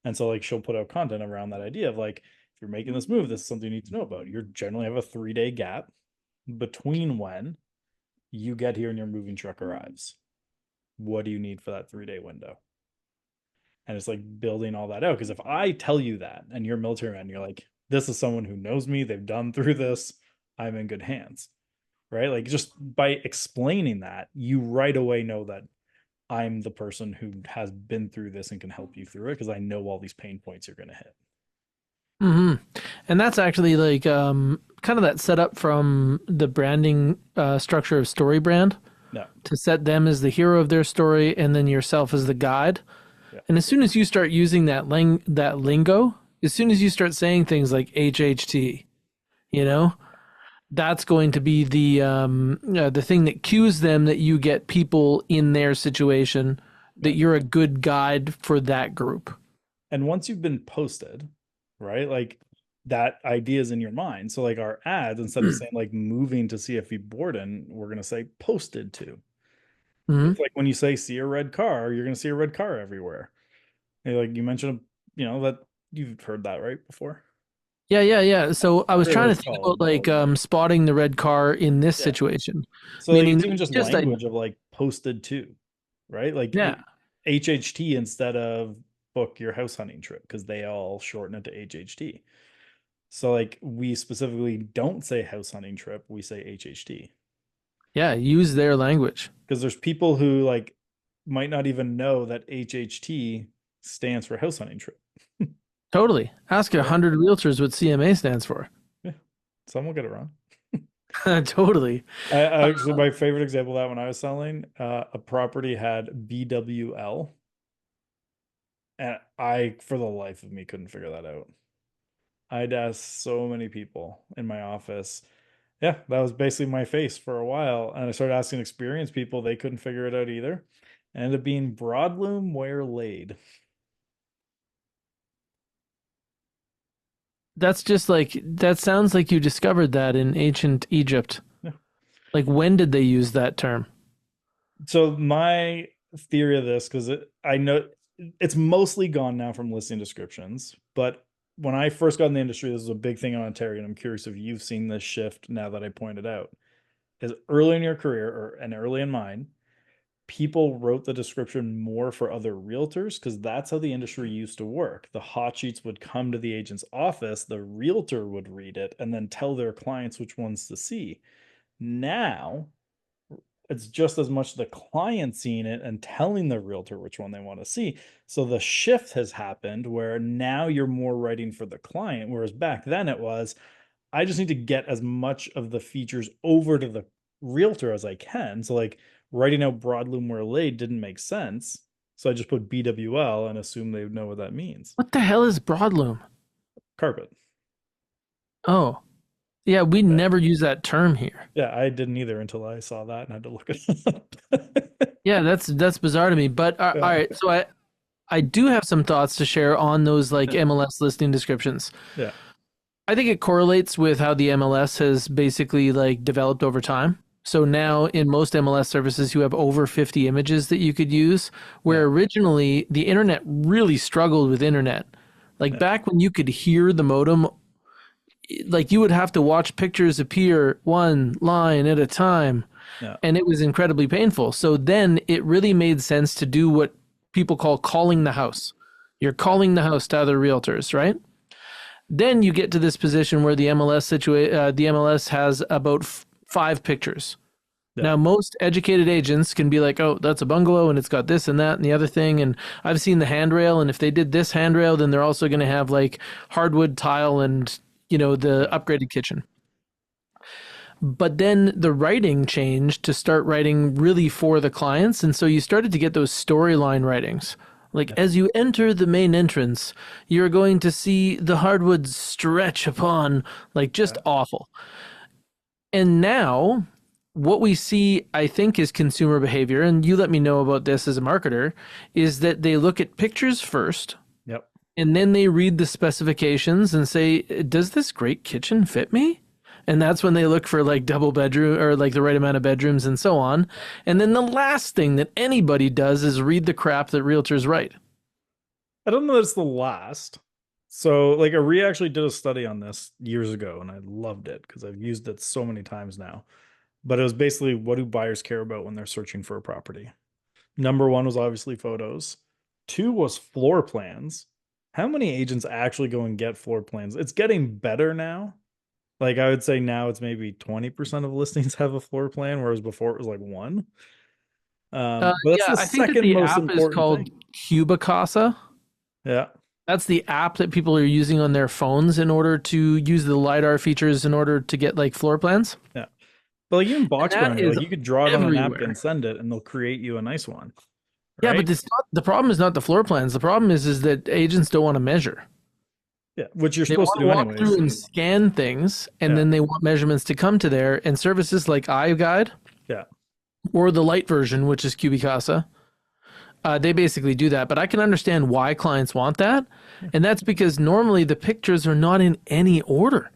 And so like, she'll put out content around that idea of like, if you're making this move, this is something you need to know about. You generally have a 3-day gap between when you get here and your moving truck arrives. What do you need for that 3-day window? And it's like building all that out. Because if I tell you that and you're a military man, you're like, this is someone who knows me, they've done through this, I'm in good hands. Right? Like, just by explaining that, you right away know that I'm the person who has been through this and can help you through it, because I know all these pain points you're going to hit. Hmm. And that's actually like kind of that setup from the branding structure of story brand No. to set them as the hero of their story and then yourself as the guide. Yeah. And as soon as you start using that lingo, as soon as you start saying things like HHT, you know, that's going to be the thing that cues them that you get people in their situation, Yeah. that you're a good guide for that group. And once you've been posted, right, like, that idea is in your mind. So like, our ads, instead of saying like moving to CFE Borden, we're going to say posted to. Hmm. It's like, when you say see a red car, you're going to see a red car everywhere. And like you mentioned, that you've heard that right before. Yeah, yeah, yeah. So I I was forget trying what to it's think called. about like spotting the red car in this Yeah. situation, So like, meaning it's even just just I language of like posted to, right? Like yeah. HHT instead of book your house hunting trip, because they all shorten it to HHT. So like, we specifically don't say house hunting trip, we say HHT, Yeah, use their language. because there's people who like might not even know that HHT stands for house hunting trip. Totally. Ask a Right? hundred realtors what CMA stands for. Yeah. Some will get it wrong. Totally. Actually, my favorite example of that, when I was selling, a property had BWL, and I, for the life of me, couldn't figure that out. I'd asked so many people in my office. Yeah, that was basically my face for a while. And I started asking experienced people, they couldn't figure it out either. And it ended up being broadloom where laid. That's just like that sounds like you discovered that in ancient Egypt. Yeah. Like when did they use that term? So my theory of this, because I know it's mostly gone now from listing descriptions, but when I first got in the industry, this was a big thing in Ontario, and I'm curious if you've seen this shift now that I pointed out. Is early in your career, and early in mine, people wrote the description more for other realtors, because that's how the industry used to work. The hot sheets would come to the agent's office, the realtor would read it, and then tell their clients which ones to see. Now, it's just as much the client seeing it and telling the realtor which one they want to see. So the shift has happened where now you're more writing for the client, whereas back then it was, I just need to get as much of the features over to the realtor as I can. So like writing out broadloom where laid didn't make sense. So I just put BWL and assume they would know what that means. What the hell is broadloom? Carpet. Oh, yeah, we Yeah. never use that term here. Yeah, I didn't either until I saw that and had to look it up. Yeah, that's bizarre to me. But all Yeah. right, so I do have some thoughts to share on those like MLS listing descriptions. Yeah. I think it correlates with how the MLS has basically like developed over time. So now in most MLS services, you have over 50 images that you could use, where Yeah. originally the internet really struggled with internet. Like Yeah. back when you could hear the modem, like you would have to watch pictures appear one line at a time, Yeah. and it was incredibly painful. So then it really made sense to do what people call calling the house. You're calling the house to other realtors, right? Then you get to this position where the MLS has about 5 pictures. Yeah. Now, most educated agents can be like, "Oh, that's a bungalow, and it's got this and that and the other thing." And I've seen the handrail, and if they did this handrail, then they're also going to have like hardwood tile and the upgraded kitchen. But then the writing changed to start writing really for the clients, and so you started to get those storyline writings. Like, as you enter the main entrance, you're going to see the hardwoods stretch upon, like, just awful. And now, what we see, I think, is consumer behavior, and you let me know about this as a marketer, is that they look at pictures first, Yep. and then they read the specifications and say, does this great kitchen fit me? And that's when they look for like double bedroom or like the right amount of bedrooms and so on. And then the last thing that anybody does is read the crap that realtors write. I don't know that it's the last. So like RE actually did a study on this years ago and I loved it because I've used it so many times now. But it was basically, what do buyers care about when they're searching for a property? Number one was obviously photos. Two was floor plans. How many agents actually go and get floor plans? It's getting better now. Like I would say now it's maybe 20% of listings have a floor plan, whereas before it was like one. But that's Yeah, the I think that second the most app is important called thing. Cubicasa. Yeah. That's the app that people are using on their phones in order to use the LiDAR features in order to get like floor plans. Yeah. But like even And box that brownie, is like you could draw it on a napkin, everywhere. send it, and they'll create you a nice one. Yeah, but Right? the problem is not the floor plans. The problem is that agents don't want to measure. Yeah. Which you're They supposed want to to do walk through anyways. and scan things, and Yeah. then they want measurements to come to there. And services like iGuide Yeah. or the light version, which is Cubicasa, they basically do that. But I can understand why clients want that, and that's because normally the pictures are not in any order.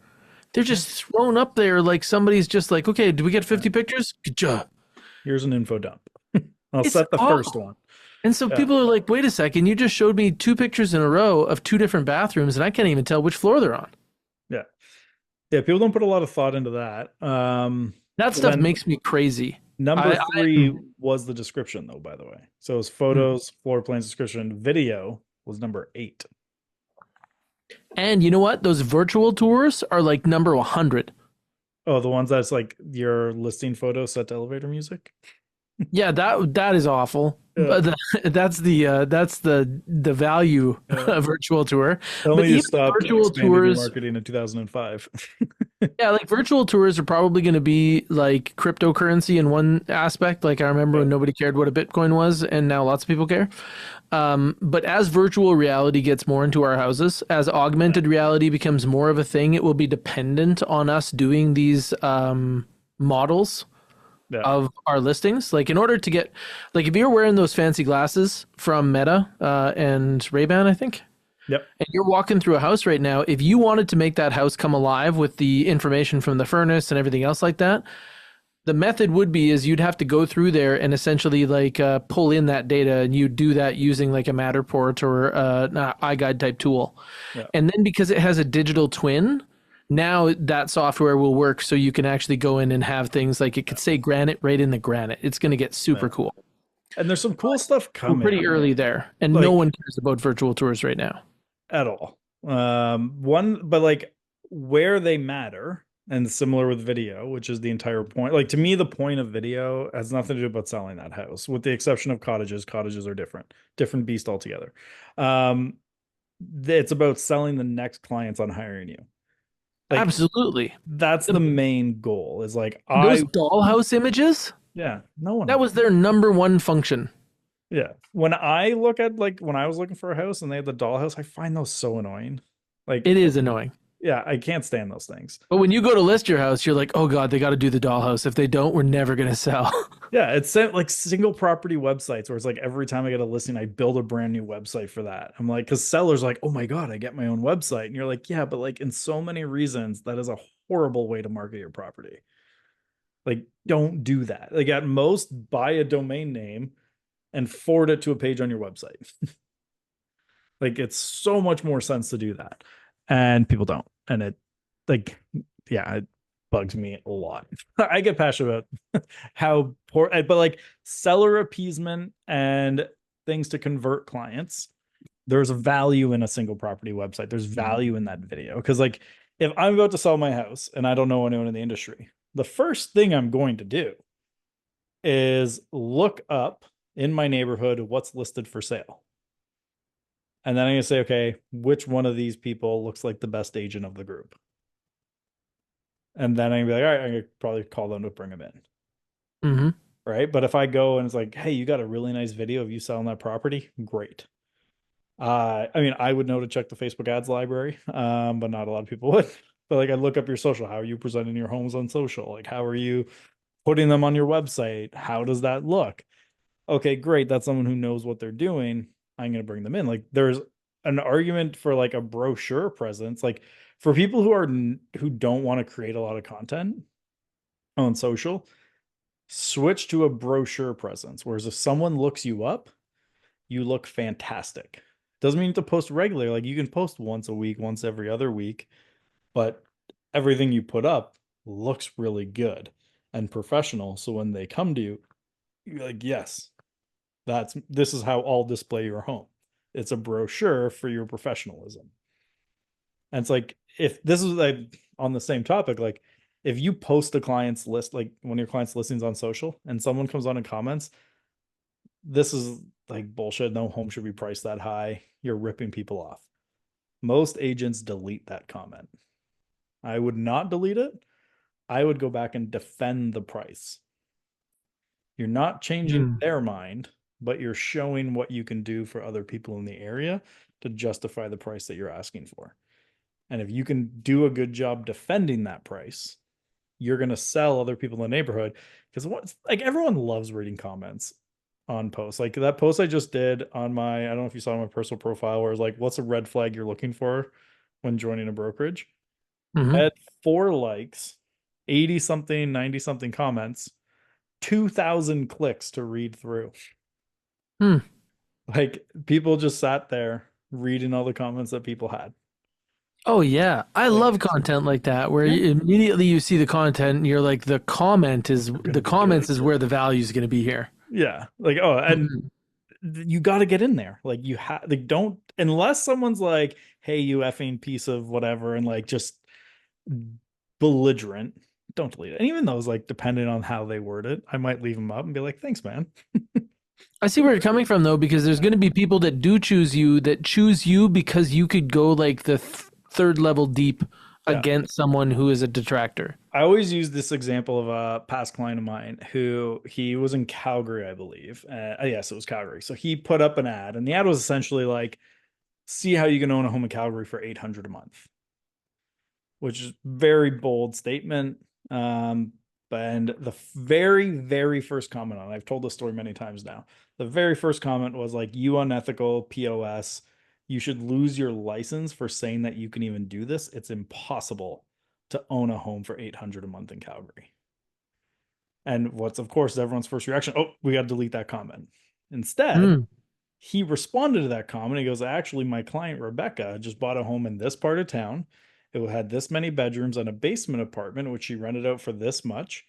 They're just thrown up there like somebody's just like, okay, do we get 50 pictures? Good job. Here's an info dump. I'll It's set the first awful. one. And so Yeah. people are like, wait a second, you just showed me 2 pictures in a row of 2 different bathrooms, and I can't even tell which floor they're on. Yeah. Yeah. People don't put a lot of thought into that. That stuff Then makes me crazy. number I, three I'm, was the description, though, by the way. So it was hmm. photos, floor plans, description. Video was number 8. And you know what? Those virtual tours are like number 100. Oh, the ones that's like your listing photo set to elevator music. Yeah, that is awful. Yeah. But that's the value Yeah. virtual tour. Tell But me you even stopped virtual expanding your tours, marketing in 2005. yeah, like virtual tours are probably going to be like cryptocurrency in one aspect. Like I remember Yeah. when nobody cared what a Bitcoin was, and now lots of people care. But as virtual reality gets more into our houses, as augmented reality becomes more of a thing, it will be dependent on us doing these models Yeah. of our listings. Like in order to get, like if you're wearing those fancy glasses from Meta and Ray-Ban, I think, Yep. and you're walking through a house right now, if you wanted to make that house come alive with the information from the furnace and everything else like that, the method would be is you'd have to go through there and essentially like pull in that data, and you do that using like a Matterport or an iGuide type tool. Yeah. And then because it has a digital twin, now that software will work so you can actually go in and have things like it could say granite right in the granite. It's going to get super Yeah. cool. And there's some cool stuff We're coming. pretty early there, and no Like- one cares about virtual tours right now. At all. But like where they matter, and similar with video, which is the entire point. Like to me, the point of video has nothing to do about selling that house, with the exception of cottages. Cottages are different beast altogether. It's about selling the next clients on hiring you. Like Absolutely. that's the The, main goal is like those dollhouse images, yeah, no that one, was their number one function. yeah. When I look at like when I was looking for a house and they had the dollhouse, I find those so annoying. Like, It is annoying. yeah, I can't stand those things. But when you go to list your house, you're like, oh God, they got to do the dollhouse. If they don't, we're never going to sell. Yeah, it's sent like single property websites where it's like every time I get a listing, I build a brand new website for that. I'm like, because sellers are like, oh my God, I get my own website. And you're like, yeah, but like in so many reasons, that is a horrible way to market your property. Like, don't do that. Like, at most, buy a domain name and forward it to a page on your website. Like, it's so much more sense to do that. And people don't. And it, like, yeah, it bugs me a lot. I get passionate about how poor, but like seller appeasement and things to convert clients, there's value in a single property website. There's value in that video. Because, like, if I'm about to sell my house and I don't know anyone in the industry, the first thing I'm going to do is look up in my neighborhood what's listed for sale. And then I'm going to say, okay, which one of these people looks like the best agent of the group? And then I'm going to be like, all right, I'm going to probably call them to bring them in. Hmm. Right. But if I go and it's like, hey, you got a really nice video of you selling that property, great. I mean, I would know to check the Facebook ads library, but not a lot of people would. But like, I look up your social. How are you presenting your homes on social? Like, how are you putting them on your website? How does that look? Okay, great. That's someone who knows what they're doing. I'm going to bring them in. Like, there's an argument for like a brochure presence. Like, for people who are who don't want to create a lot of content on social, switch to a brochure presence. Whereas if someone looks you up, you look fantastic. Doesn't mean to post regularly. Like, you can post once a week, once every other week, but everything you put up looks really good and professional. So when they come to you, you're like, yes, this is how I'll display your home. It's a brochure for your professionalism. And it's like, if this is like on the same topic, like if you post a client's list, like one of your clients' listings on social, and someone comes on and comments, this is like bullshit. No home should be priced that high. You're ripping people off. Most agents delete that comment. I would not delete it. I would go back and defend the price. You're not changing Mm. their mind, but you're showing what you can do for other people in the area to justify the price that you're asking for. And if you can do a good job defending that price, you're going to sell other people in the neighborhood. Because what's like, everyone loves reading comments on posts. Like that post I just did on my, I don't know if you saw my personal profile, where it's like, what's a red flag you're looking for when joining a brokerage? I Hmm. had 4 likes, 80 something, 90 something comments, 2,000 clicks to read through. Hmm. Like, people just sat there reading all the comments that people had. Oh yeah, I Like, love content like that where yeah, immediately you see the content and you're like, we're going to the be good. comments is where the value is going to be here. Yeah. Like, oh, and Mhm. you got to get in there. Like, you have, like, don't, unless someone's like, hey, you effing piece of whatever, and like just belligerent, don't delete it. And even those, like, depending on how they word it, I might leave them up and be like, thanks, man. I see where you're coming from though, because there's going to be people that do choose you because you could go like the third level deep Yeah. against someone who is a detractor. I always use this example of a past client of mine who he was in Calgary, I believe. Yes, it was Calgary. So he put up an ad, and the ad was essentially like, see how you can own a home in Calgary for 800 a month, which is very bold statement. And the very, very first comment on it, I've told this story many times now. The very first comment was like, you unethical POS. You should lose your license for saying that you can even do this. It's impossible to own a home for 800 a month in Calgary. And what's, of course, everyone's first reaction? Oh, we got to delete that comment. Instead, Mm. he responded to that comment. He goes, actually, my client Rebecca just bought a home in this part of town. It had this many bedrooms and a basement apartment, which she rented out for this much.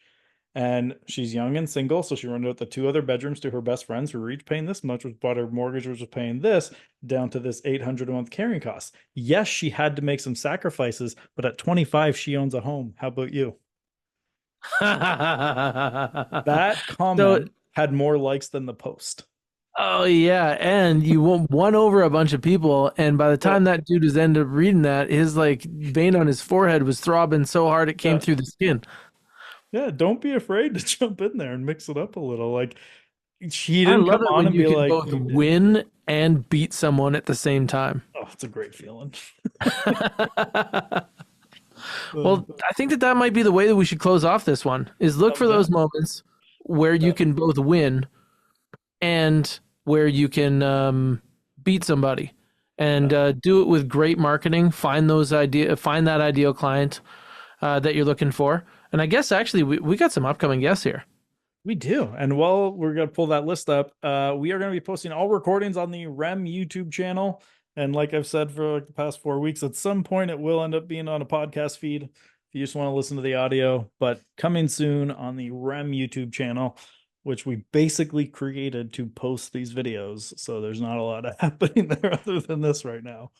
And she's young and single, so she rented out the 2 other bedrooms to her best friends who were each paying this much, which bought her mortgage, which was paying this, down to this 800 a month carrying cost. Yes, she had to make some sacrifices, but at 25, she owns a home. How about you? That So comment had more likes than the post. Oh yeah, and you won over a bunch of people, and by the Yeah, time that dude was ended up reading that, his like vein on his forehead was throbbing so hard it came yeah, through the skin. yeah. Don't be afraid to jump in there and mix it up a little. Like she I didn't come love it on when and you be can like, both win and beat someone at the same time. "Oh, it's a great feeling." Well, I think that that might be the way that we should close off this one is look for Yeah, those moments where you yeah, can both win and where you can beat somebody and yeah. do it with great marketing. Find that ideal client that you're looking for. And I guess actually we got some upcoming guests here. We do. And while we're going to pull that list up, we are going to be posting all recordings on the REM YouTube channel. And like I've said for like the past 4 weeks, at some point it will end up being on a podcast feed if you just want to listen to the audio. But coming soon on the REM YouTube channel, which we basically created to post these videos. So there's not a lot happening there other than this right now.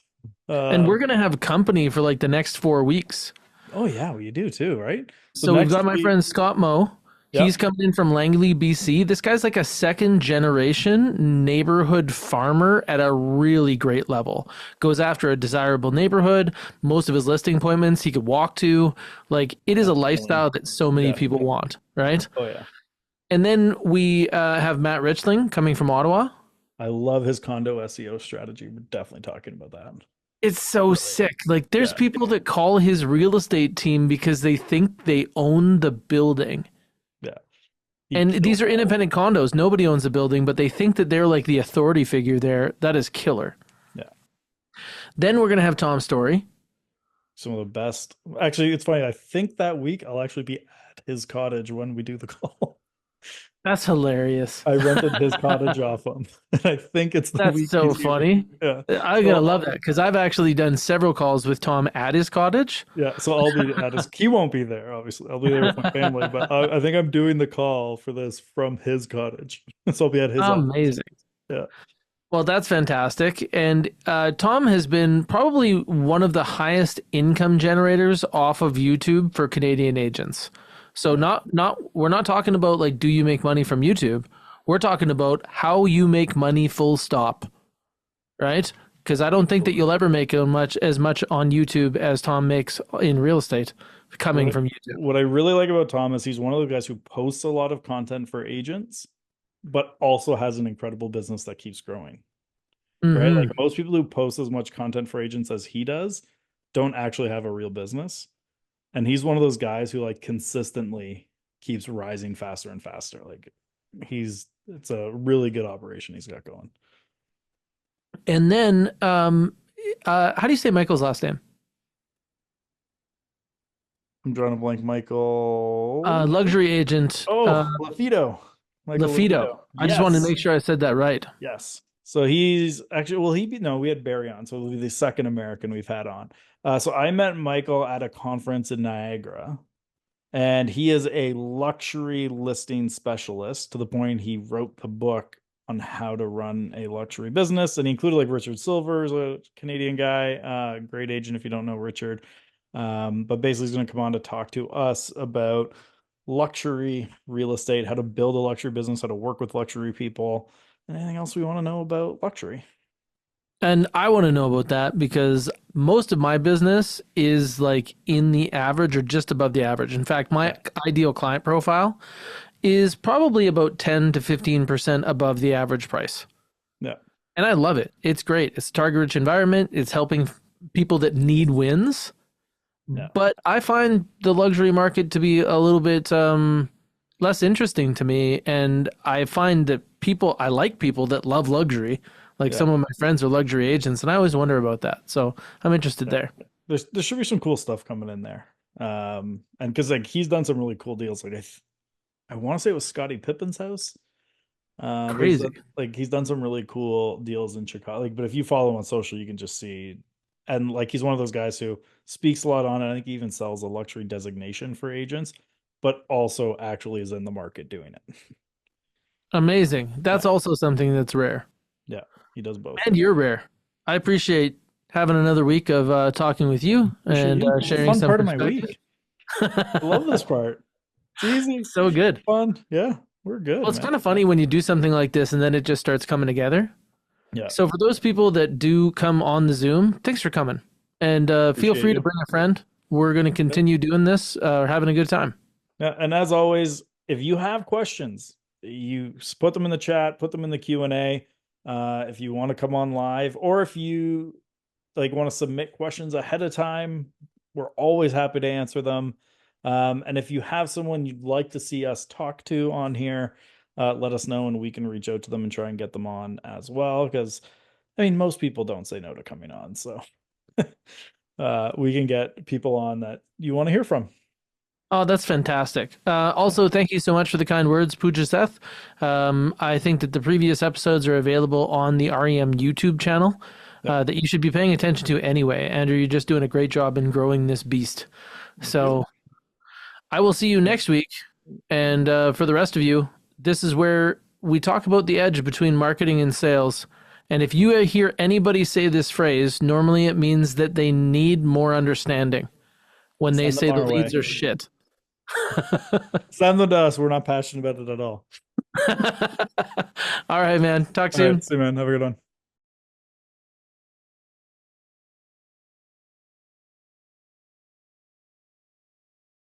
And we're Um, gonna have company for like the next 4 weeks. oh, yeah, well, you do too, right? So So we've next got my week, friend Scott Moe. He's yep. coming in from Langley, BC. This guy's like a second generation neighborhood farmer at a really great level. Goes after a desirable neighborhood. Most of his listing appointments he could walk to. Like it is a lifestyle that so many Yeah. people want, right? Oh, yeah. And then we have Matt Richling coming from Ottawa. I love his condo SEO strategy. We're definitely talking about that. It's so Really. sick. Like there's Yeah. people that call his real estate team because they think they own the building. Yeah. He And these kills are it. independent condos. Nobody owns the building, but they think that they're like the authority figure there. That is killer. Yeah. Then we're going to have Tom Story. Some of the best. Actually, it's funny. I think that week I'll actually be at his cottage when we do the call. That's hilarious. I rented his cottage off him. And I think it's the That's week so he's here. funny. Yeah. I'm going to So love that because I've actually done several calls with Tom at his cottage. yeah, so I'll be at his. He won't be there, obviously. I'll be there with my family, but I think I'm doing the call for this from his cottage. So I'll be at his office. Amazing. Yeah. Well, that's fantastic. And Tom has been probably one of the highest income generators off of YouTube for Canadian agents. So Yeah. we're not talking about like do you make money from YouTube? We're talking about how you make money full stop, right? Because I don't think that you'll ever make as much on YouTube as Tom makes in real estate coming from YouTube. What I really like about Tom is he's one of the guys who posts a lot of content for agents, but also has an incredible business that keeps growing. Right? Like Hmm. most people who post as much content for agents as he does don't actually have a real business. And he's one of those guys who like consistently keeps rising faster and faster. Like it's a really good operation he's got going. And then, how do you say Michael's last name? I'm drawing a blank. Michael. Luxury agent, Oh, Lafido. Michael LaFido. Lafido. I just wanted to Yes. make sure I said that right. Yes. So he's actually, well, no, we had Barry on, so it'll be the second American we've had on. So I met Michael at a conference in Niagara, and he is a luxury listing specialist to the point he wrote the book on how to run a luxury business. And he included like Richard Silver's a Canadian guy, great agent if you don't know Richard. But basically, he's going to come on to talk to us about luxury real estate, how to build a luxury business, how to work with luxury people, and anything else we want to know about luxury. And I want to know about that because most of my business is like in the average or just above the average. In fact, my Yeah. ideal client profile is probably about 10 to 15% above the average price. Yeah. And I love it. It's great. It's a target rich environment. It's helping people that need wins. Yeah. But I find the luxury market to be a little bit less interesting to me. And I find that I like people that love luxury. Like Yeah. some of my friends are luxury agents, and I always wonder about that. So I'm interested there. There should be some cool stuff coming in there. And because like he's done some really cool deals. Like I want to say it was Scottie Pippen's house. Crazy. Like he's done some really cool deals in Chicago. Like, but if you follow him on social, you can just see. And like he's one of those guys who speaks a lot on it. I think he even sells a luxury designation for agents, but also actually is in the market doing it. Amazing. That's Yeah. also something that's rare. Yeah, he does both. And you're rare. I appreciate having another week of talking with you Appreciate and you. It's a sharing fun some part of my perspective. week. I love this part. It's easy, So good. fun. Yeah. we're good, Well, it's man. kind of funny when you do something like this and then it just starts coming together. Yeah, So for those people that do come on the Zoom, thanks for coming. And feel appreciate free to you. bring a friend. We're going to Yep. continue doing this, having a good time. Yeah, and as always, if you have questions, you put them in the chat, put them in the Q&A. If you want to come on live, or if you like want to submit questions ahead of time, we're always happy to answer them. And if you have someone you'd like to see us talk to on here, let us know and we can reach out to them and try and get them on as well. Because I mean, most people don't say no to coming on, so we can get people on that you want to hear from. Oh, that's fantastic. Also, thank you so much for the kind words, Pooja Seth. I think that the previous episodes are available on the REM YouTube channel Yep. that you should be paying attention to anyway. Andrew, you're just doing a great job in growing this beast. Thank you. So I will see you next week. And for the rest of you, this is where we talk about the edge between marketing and sales. And if you hear anybody say this phrase, normally it means that they need more understanding when they Send them say the our leads way. are shit. Send them to us. We're not passionate about it at all. All right, man. Talk All right. soon. See you, man. Have a good one.